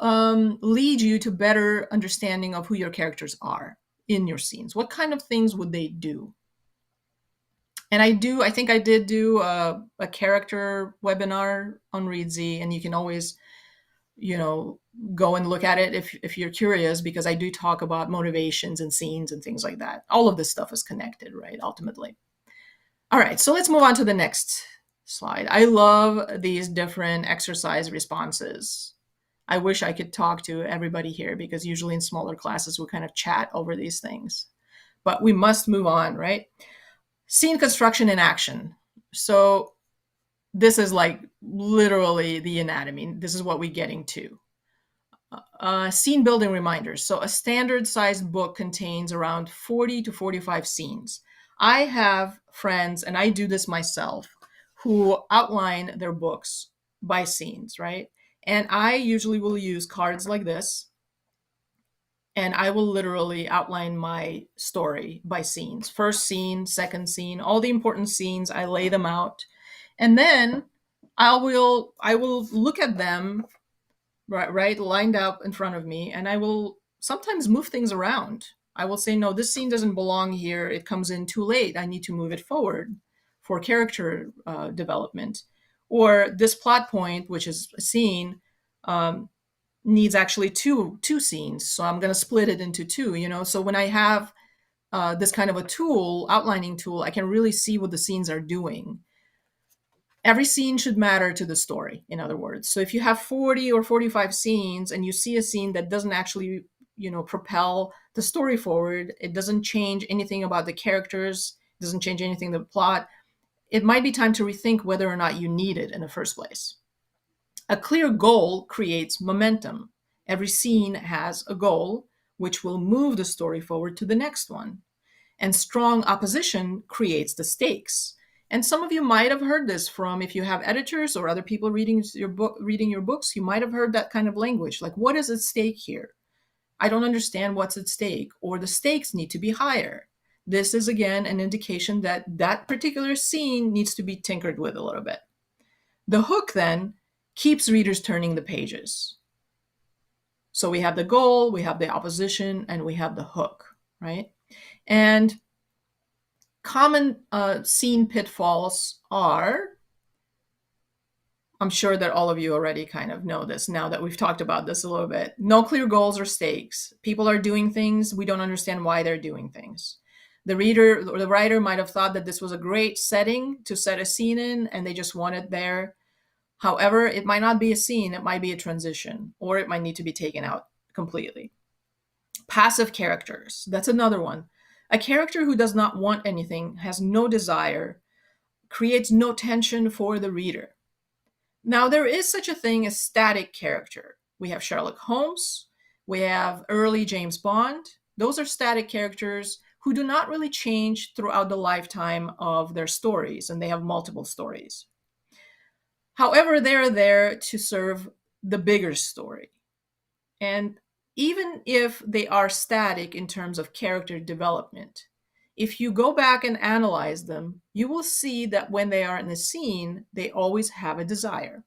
lead you to better understanding of who your characters are in your scenes. What kind of things would they do? And I think I did do a character webinar on Reedsy, and you can always go and look at it if you're curious, because I do talk about motivations and scenes and things like that. All of this stuff is connected, right? Ultimately. All right, so let's move on to the next slide. I love these different exercise responses. I wish I could talk to everybody here because usually in smaller classes we kind of chat over these things. But we must move on, right? Scene construction in action. So this is like literally the anatomy. This is what we're getting to. Scene building reminders. So a standard sized book contains around 40 to 45 scenes. I have friends, and I do this myself, who outline their books by scenes, right? And I usually will use cards like this, and I will literally outline my story by scenes. First scene, second scene, all the important scenes, I lay them out. And then I will look at them right lined up in front of me, and I will sometimes move things around. I will say, no, this scene doesn't belong here. It comes in too late. I need to move it forward for character development. Or this plot point, which is a scene, needs actually two scenes. So I'm going to split it into two, So when I have this kind of a tool, outlining tool, I can really see what the scenes are doing. Every scene should matter to the story, in other words. So if you have 40 or 45 scenes and you see a scene that doesn't actually, propel the story forward, it doesn't change anything about the characters, doesn't change anything in the plot, it might be time to rethink whether or not you need it in the first place. A clear goal creates momentum. Every scene has a goal, which will move the story forward to the next one. And strong opposition creates the stakes. And some of you might have heard this from, if you have editors or other people reading your books, you might have heard that kind of language. Like, what is at stake here? I don't understand what's at stake, or the stakes need to be higher. This is, again, an indication that that particular scene needs to be tinkered with a little bit. The hook, then, keeps readers turning the pages. So we have the goal, we have the opposition, and we have the hook, right? And common scene pitfalls are, I'm sure that all of you already kind of know this now that we've talked about this a little bit. No clear goals or stakes. People are doing things, we don't understand why they're doing things. The reader or the writer might have thought that this was a great setting to set a scene in, and they just want it there. However, it might not be a scene, it might be a transition, or it might need to be taken out completely. Passive characters, that's another one. A character who does not want anything, has no desire, creates no tension for the reader. Now, there is such a thing as static character. We have Sherlock Holmes, we have early James Bond. Those are static characters who do not really change throughout the lifetime of their stories, and they have multiple stories. However, they're there to serve the bigger story. And even if they are static in terms of character development, if you go back and analyze them, you will see that when they are in a scene, they always have a desire.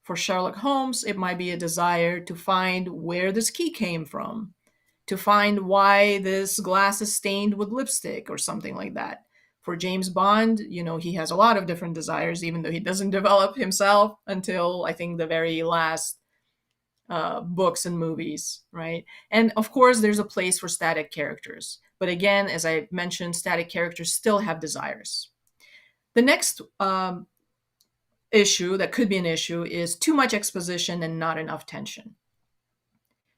For Sherlock Holmes, it might be a desire to find where this key came from, to find why this glass is stained with lipstick or something like that. For James Bond, he has a lot of different desires, even though he doesn't develop himself until, I think, the very last books and movies, right? And of course, there's a place for static characters. But again, as I mentioned, static characters still have desires. The next issue that could be an issue is too much exposition and not enough tension.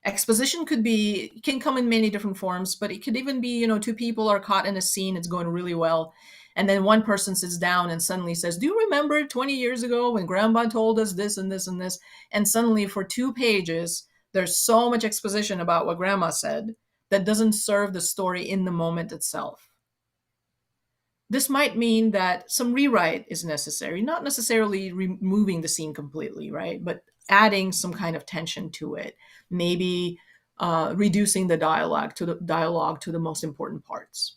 Exposition can come in many different forms, but it could even be, two people are caught in a scene, it's going really well. And then one person sits down and suddenly says, do you remember 20 years ago when grandma told us this and this and this? And suddenly for 2 pages, there's so much exposition about what grandma said that doesn't serve the story in the moment itself. This might mean that some rewrite is necessary, not necessarily removing the scene completely, right? But adding some kind of tension to it, maybe reducing the dialogue to the most important parts.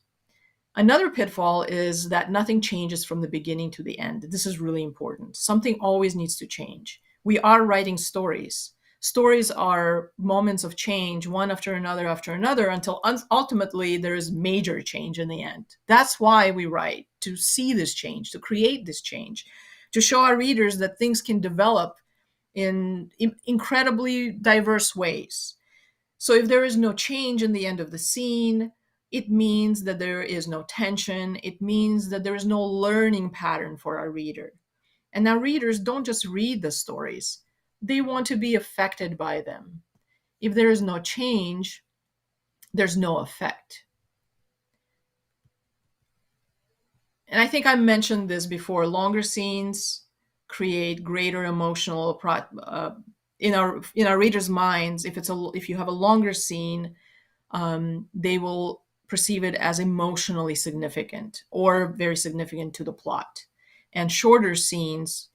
Another pitfall is that nothing changes from the beginning to the end. This is really important. Something always needs to change. We are writing stories. Stories are moments of change, one after another, until ultimately there is major change in the end. That's why we write, to see this change, to create this change, to show our readers that things can develop in incredibly diverse ways. So if there is no change in the end of the scene, it means that there is no tension. It means that there is no learning pattern for our reader. And now readers don't just read the stories, they want to be affected by them. If there is no change, there's no effect. And I think I mentioned this before. Longer scenes create greater emotional in our readers' minds. If you have a longer scene, they will perceive it as emotionally significant or very significant to the plot. And shorter scenes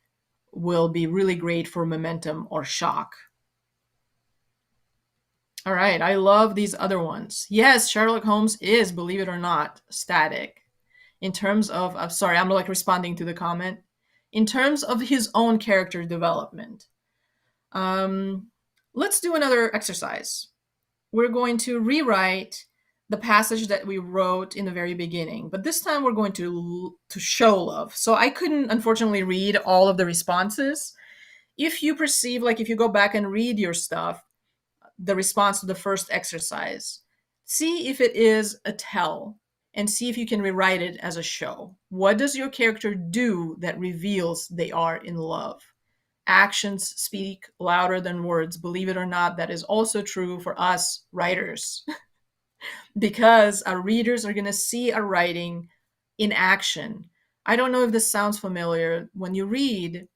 will be really great for momentum or shock. All right, I love these other ones. Yes, Sherlock Holmes is, believe it or not, static. In terms of, sorry, I'm like responding to the comment. In terms of his own character development, let's do another exercise. We're going to rewrite the passage that we wrote in the very beginning, but this time we're going to show love. So I couldn't, unfortunately, read all of the responses. If you perceive, like if you go back and read your stuff, the response to the first exercise, see if it is a tell and see if you can rewrite it as a show. What does your character do that reveals they are in love? Actions speak louder than words. Believe it or not, that is also true for us writers because our readers are going to see our writing in action. I don't know if this sounds familiar. When you read,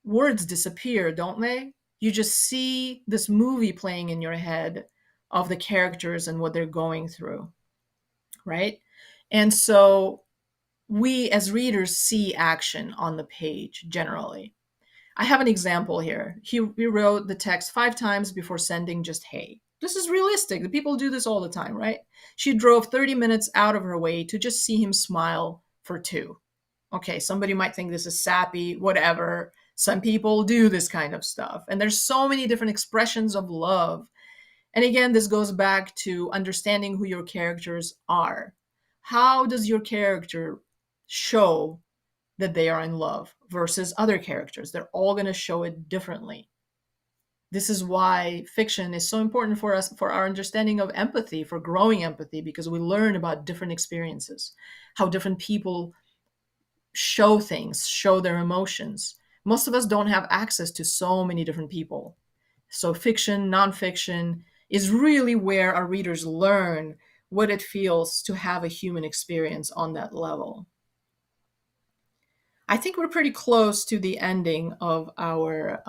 words disappear, don't they? You just see this movie playing in your head of the characters and what they're going through, right? And so we as readers see action on the page generally. I have an example here. He rewrote the text 5 times before sending just hey. This is realistic. The people do this all the time, right? She drove 30 minutes out of her way to just see him smile for 2. Okay, somebody might think this is sappy, whatever. Some people do this kind of stuff. And there's so many different expressions of love. And again, this goes back to understanding who your characters are. How does your character show that they are in love versus other characters? They're all going to show it differently. This is why fiction is so important for us, for our understanding of empathy, for growing empathy, because we learn about different experiences, how different people show things, show their emotions. Most of us don't have access to so many different people. So fiction, nonfiction is really where our readers learn what it feels to have a human experience on that level. I think we're pretty close to the ending of our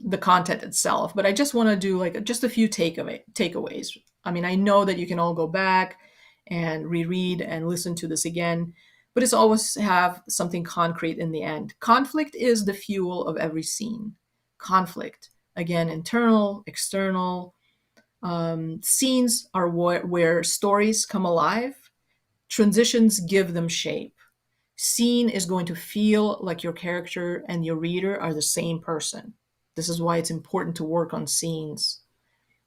the content itself, but I just want to do like just a few takeaways. I mean, I know that you can all go back and reread and listen to this again, but it's always have something concrete in the end. Conflict is the fuel of every scene. Conflict, again, internal, external. Scenes are where stories come alive. Transitions give them shape. Scene is going to feel like your character and your reader are the same person. This is why it's important to work on scenes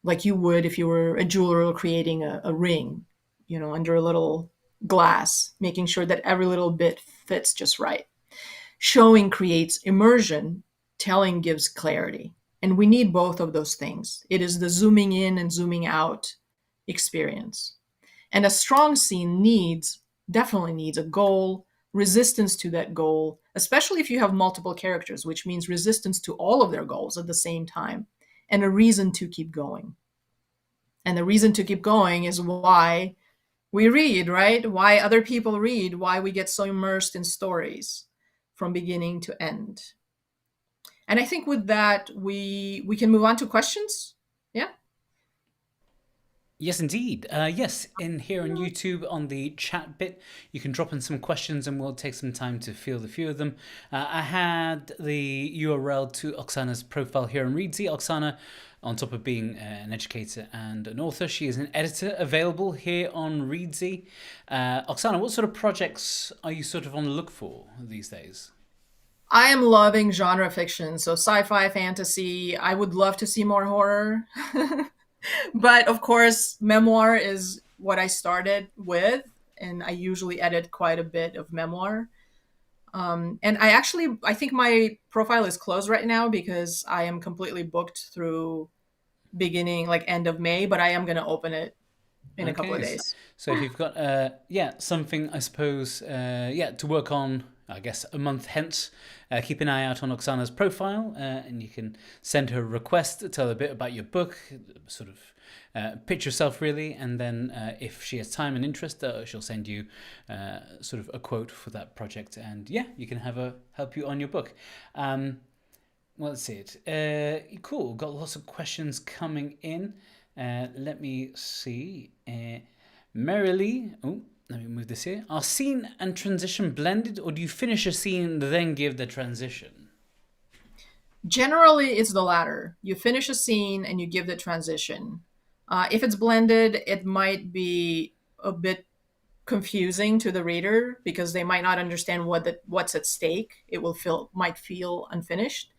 like you would if you were a jeweler creating a ring, under a little glass, making sure that every little bit fits just right. Showing creates immersion, telling gives clarity. And we need both of those things. It is the zooming in and zooming out experience. And a strong scene definitely needs a goal, resistance to that goal, especially if you have multiple characters, which means resistance to all of their goals at the same time, and a reason to keep going. And the reason to keep going is why we read, right? Why other people read, why we get so immersed in stories from beginning to end. And I think with that, we can move on to questions. Yeah. Yes, indeed. Yes, in here on YouTube on the chat bit, you can drop in some questions and we'll take some time to field a few of them. I had the URL to Oksana's profile here on Reedsy. Oksana, on top of being an educator and an author, she is an editor available here on Reedsy. Oksana, what sort of projects are you sort of on the look for these days? I am loving genre fiction, so sci-fi, fantasy. I would love to see more horror. But of course, memoir is what I started with, and I usually edit quite a bit of memoir. And I think my profile is closed right now because I am completely booked through beginning, like end of May, but I am going to open it in a couple of Okay. days. So if you've got something, I suppose, to work on, I guess a month hence, keep an eye out on Oksana's profile, and you can send her a request, tell her a bit about your book, sort of pitch yourself really, and then if she has time and interest, she'll send you sort of a quote for that project, and you can have her help you on your book. Well, let's see it. Cool. Got lots of questions coming in. Let me see. Merrily. Oh, let me move this here. Are scene and transition blended, or do you finish a scene then give the transition? Generally, it's the latter. You finish a scene and you give the transition. If it's blended, it might be a bit confusing to the reader because they might not understand what's at stake. It might feel unfinished.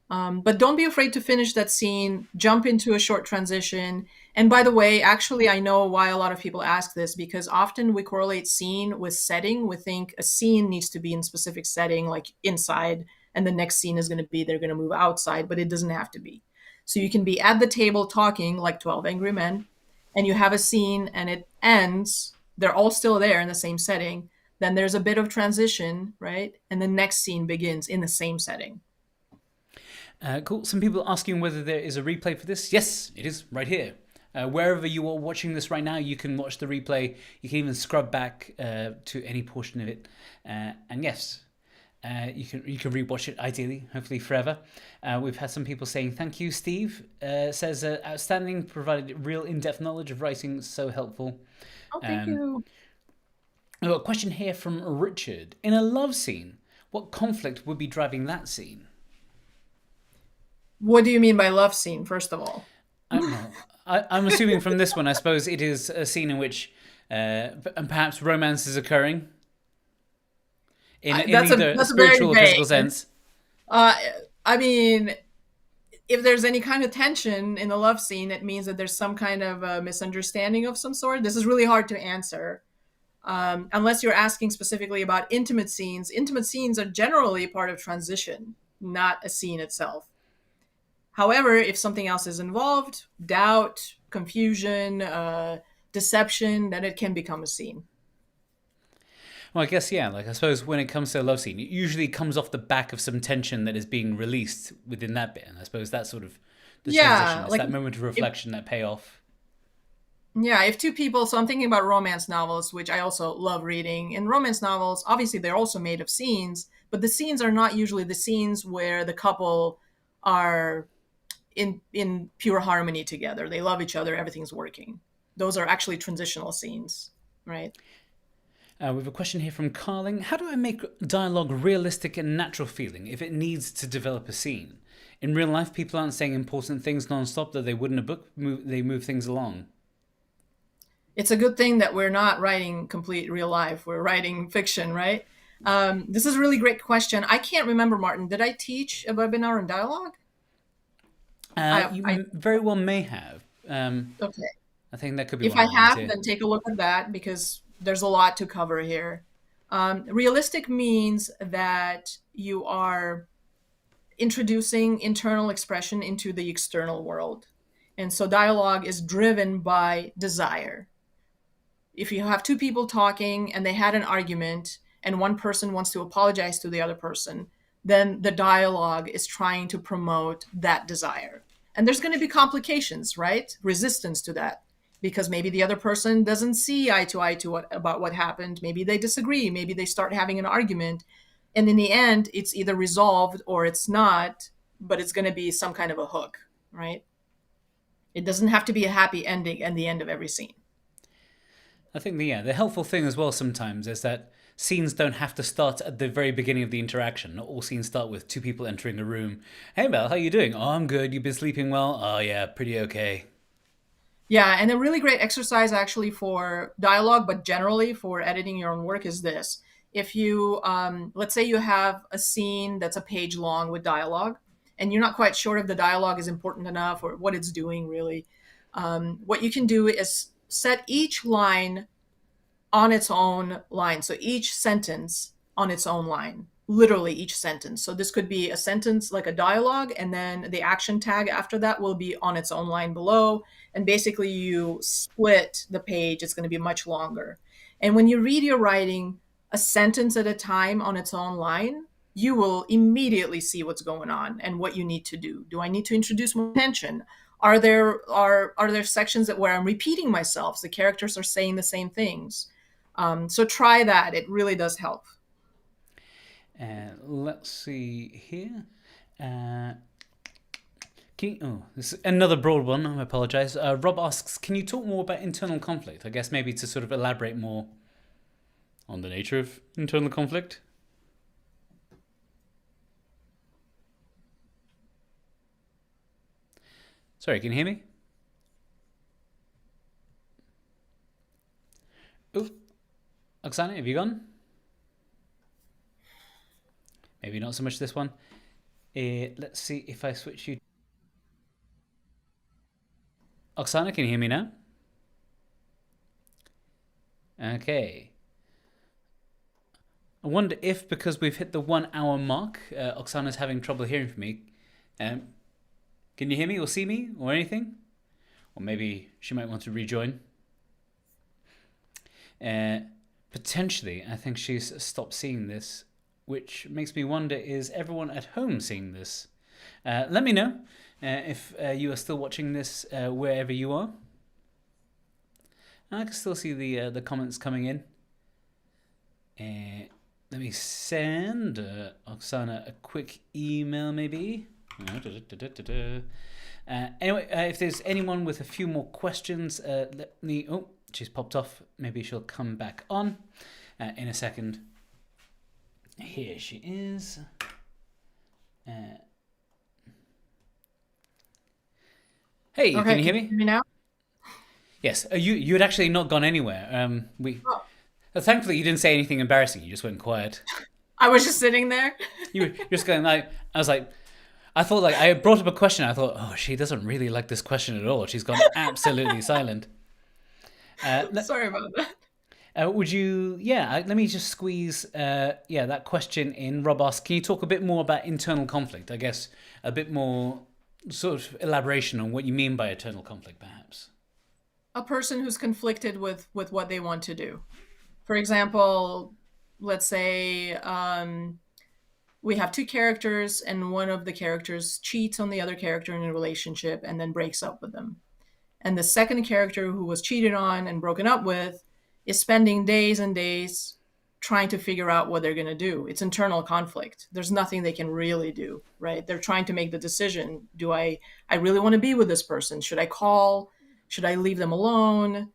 But don't be afraid to finish that scene, jump into a short transition. And by the way, actually, I know why a lot of people ask this, because often we correlate scene with setting. We think a scene needs to be in a specific setting, like inside, and the next scene is going to be they're going to move outside, but it doesn't have to be. So you can be at the table talking like 12 Angry Men, and you have a scene and it ends. They're all still there in the same setting. Then there's a bit of transition, right? And the next scene begins in the same setting. Cool. Some people asking whether there is a replay for this. Yes, it is right here. Wherever you are watching this right now, you can watch the replay. You can even scrub back to any portion of it. And yes, you can rewatch it ideally, hopefully forever. We've had some people saying thank you. Steve says outstanding, provided real in-depth knowledge of writing, so helpful. Oh, thank you. I've got a question here from Richard. In a love scene, what conflict would be driving that scene? What do you mean by love scene, first of all? I'm assuming from this one, I suppose it is a scene in which and perhaps romance is occurring in either a spiritual or physical sense. I mean, if there's any kind of tension in the love scene, it means that there's some kind of a misunderstanding of some sort. This is really hard to answer. Unless you're asking specifically about intimate scenes. Intimate scenes are generally part of transition, not a scene itself. However, if something else is involved, doubt, confusion, deception, then it can become a scene. Well, I guess, I suppose when it comes to a love scene, it usually comes off the back of some tension that is being released within that bit. And I suppose that's sort of the transition. It's that moment of reflection, that payoff. Yeah, if two people, so I'm thinking about romance novels, which I also love reading. In romance novels, obviously they're also made of scenes, but the scenes are not usually the scenes where the couple are in pure harmony together. They love each other, everything's working. Those are actually transitional scenes, right? We have a question here from Carling. How do I make dialogue realistic and natural feeling if it needs to develop a scene? In real life, people aren't saying important things non-stop that they would in a book. They move things along. It's a good thing that we're not writing complete real life. We're writing fiction, right? This is a really great question. I can't remember, Martin. Did I teach a webinar on dialogue? You very well may have. Okay. I think that could be if one I of the ones have, here. then take a look at that because there's a lot to cover here. Realistic means that you are introducing internal expression into the external world. And so dialogue is driven by desire. If you have two people talking and they had an argument and one person wants to apologize to the other person, then the dialogue is trying to promote that desire. And there's going to be complications, right? Resistance to that. Because maybe the other person doesn't see eye to eye about what happened. Maybe they disagree. Maybe they start having an argument. And in the end, it's either resolved or it's not, but it's going to be some kind of a hook, right? It doesn't have to be a happy ending at the end of every scene. I think the helpful thing as well sometimes is that scenes don't have to start at the very beginning of the interaction. Not all scenes start with two people entering a room. Hey, Mel, how you doing? Oh, I'm good. You've been sleeping well? Oh, yeah, pretty okay. Yeah, and a really great exercise actually for dialogue, but generally for editing your own work is this. If you, let's say you have a scene that's a page long with dialogue, and you're not quite sure if the dialogue is important enough or what it's doing really, what you can do is set each line on its own line. So each sentence on its own line. literally each sentence. So this could be a sentence like a dialogue, and then the action tag after that will be on its own line below. And basically you split the page, it's going to be much longer. And when you read your writing a sentence at a time on its own line, you will immediately see what's going on and what you need to do. Do I need to introduce more tension? Are there sections where I'm repeating myself? The characters are saying the same things. So try that. It really does help. Let's see here. This is another broad one. I apologize. Rob asks, can you talk more about internal conflict? I guess maybe to sort of elaborate more on the nature of internal conflict. Sorry, can you hear me? Oh, Oksana, have you gone? Maybe not so much this one. Let's see if I switch you. Oksana, can you hear me now? Okay. I wonder if, because we've hit the 1 hour mark, Oksana's having trouble hearing from me. Can you hear me or see me or anything? Or maybe she might want to rejoin. Potentially, I think she's stopped seeing this, which makes me wonder, is everyone at home seeing this? Let me know if you are still watching this wherever you are. I can still see the comments coming in. Let me send Oksana a quick email, maybe. Anyway, if there's anyone with a few more questions, let me... Oh, she's popped off. Maybe she'll come back on in a second. Here she is. Hey, Okay, can you hear me? Hear me now? Yes, you had actually not gone anywhere. Thankfully, you didn't say anything embarrassing. You just went quiet. I was just sitting there. You're just going like, I thought like I brought up a question. I thought, oh, she doesn't really like this question at all. She's gone absolutely silent. Sorry about that. Would you? Yeah, let me just squeeze. That question in. Rob asks, can you talk a bit more about internal conflict? I guess a bit more sort of elaboration on what you mean by internal conflict, perhaps. A person who's conflicted with what they want to do. For example, let's say we have two characters and one of the characters cheats on the other character in a relationship and then breaks up with them. And the second character who was cheated on and broken up with is spending days and days trying to figure out what they're going to do. It's internal conflict. There's nothing they can really do, right? They're trying to make the decision. Do I really want to be with this person? Should I call? Should I leave them alone?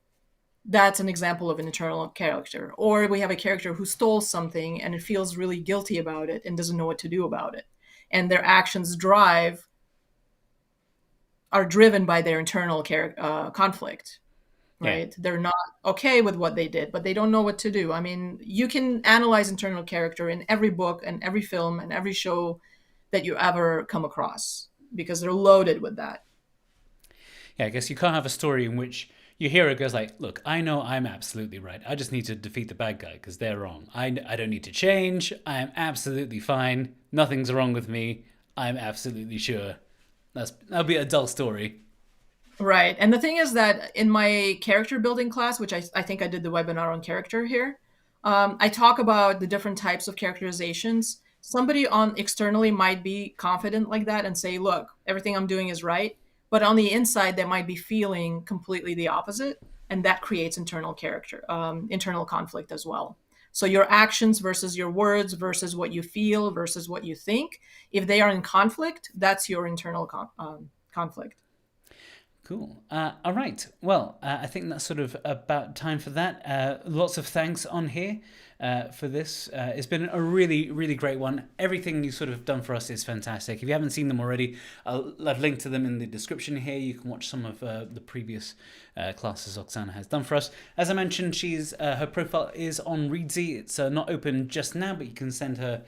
That's an example of an internal character. Or we have a character who stole something and feels really guilty about it and doesn't know what to do about it. And their actions are driven by their internal conflict, right? Yeah. They're not okay with what they did, but they don't know what to do. I mean, you can analyze internal character in every book and every film and every show that you ever come across because they're loaded with that. Yeah, I guess you can't have a story in which your hero goes like, look, I know I'm absolutely right. I just need to defeat the bad guy because they're wrong. I don't need to change. I am absolutely fine. Nothing's wrong with me. I'm absolutely sure. That'll be a dull story. Right. And the thing is that in my character building class, which I think I did the webinar on character here, I talk about the different types of characterizations. Somebody externally might be confident like that and say, look, everything I'm doing is right. But on the inside, they might be feeling completely the opposite. And that creates internal conflict as well. So your actions versus your words versus what you feel versus what you think, if they are in conflict, that's your internal conflict. Cool. All right. Well, I think that's sort of about time for that. Lots of thanks on here for this. It's been a really, really great one. Everything you sort of done for us is fantastic. If you haven't seen them already, I've linked to them in the description here. You can watch some of the previous classes Oksana has done for us. As I mentioned, her profile is on Reedsy. It's not open just now, but you can send her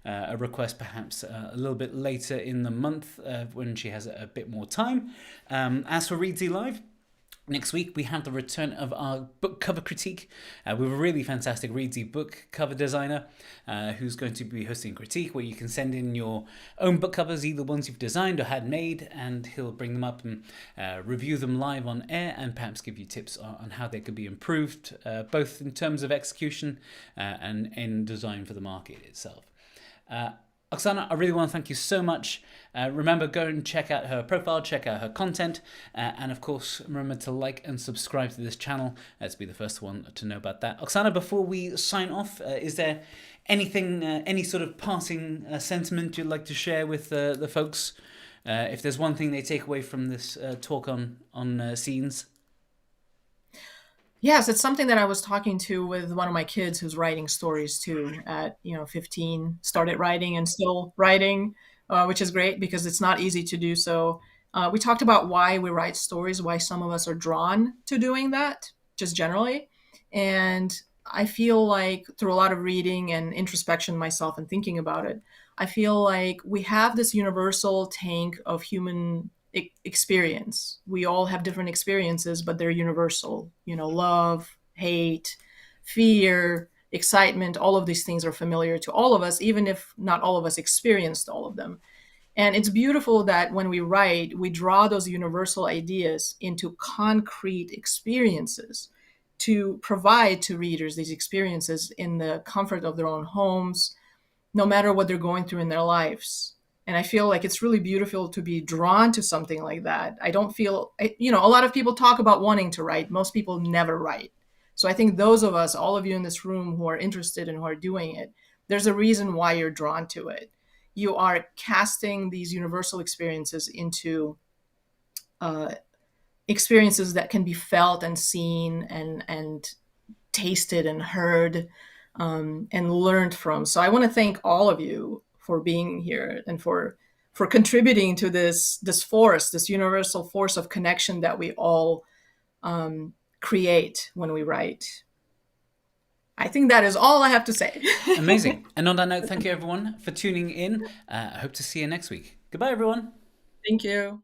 a request perhaps a little bit later in the month when she has a bit more time. As for Reedsy Live, Next week, we have the return of our book cover critique with a really fantastic Reedsy book cover designer who's going to be hosting a critique where you can send in your own book covers, either ones you've designed or had made, and he'll bring them up and review them live on air and perhaps give you tips on how they could be improved, both in terms of execution and in design for the market itself. Oksana, I really want to thank you so much. Remember, go and check out her profile, check out her content, and of course, remember to like and subscribe to this channel to be the first one to know about that. Oksana, before we sign off, is there anything, any sort of passing sentiment you'd like to share with the folks? If there's one thing they take away from this talk on scenes? Yes, it's something that I was talking to with one of my kids who's writing stories too at 15, started writing and still writing, which is great because it's not easy to do so. We talked about why we write stories, why some of us are drawn to doing that, just generally. And I feel like through a lot of reading and introspection myself and thinking about it, I feel like we have this universal tank of human experience. We all have different experiences, but they're universal. Love, hate, fear, excitement, all of these things are familiar to all of us, even if not all of us experienced all of them. And it's beautiful that when we write, we draw those universal ideas into concrete experiences to provide to readers these experiences in the comfort of their own homes, no matter what they're going through in their lives. And I feel like it's really beautiful to be drawn to something like that. I don't feel, a lot of people talk about wanting to write. Most people never write. So I think those of us, all of you in this room who are interested and who are doing it, there's a reason why you're drawn to it. You are casting these universal experiences into experiences that can be felt and seen and tasted and heard and learned from. So I want to thank all of you for being here and for contributing to this force, this universal force of connection that we all create when we write. I think that is all I have to say. Amazing. And on that note, thank you everyone for tuning in. I hope to see you next week. Goodbye, everyone. Thank you.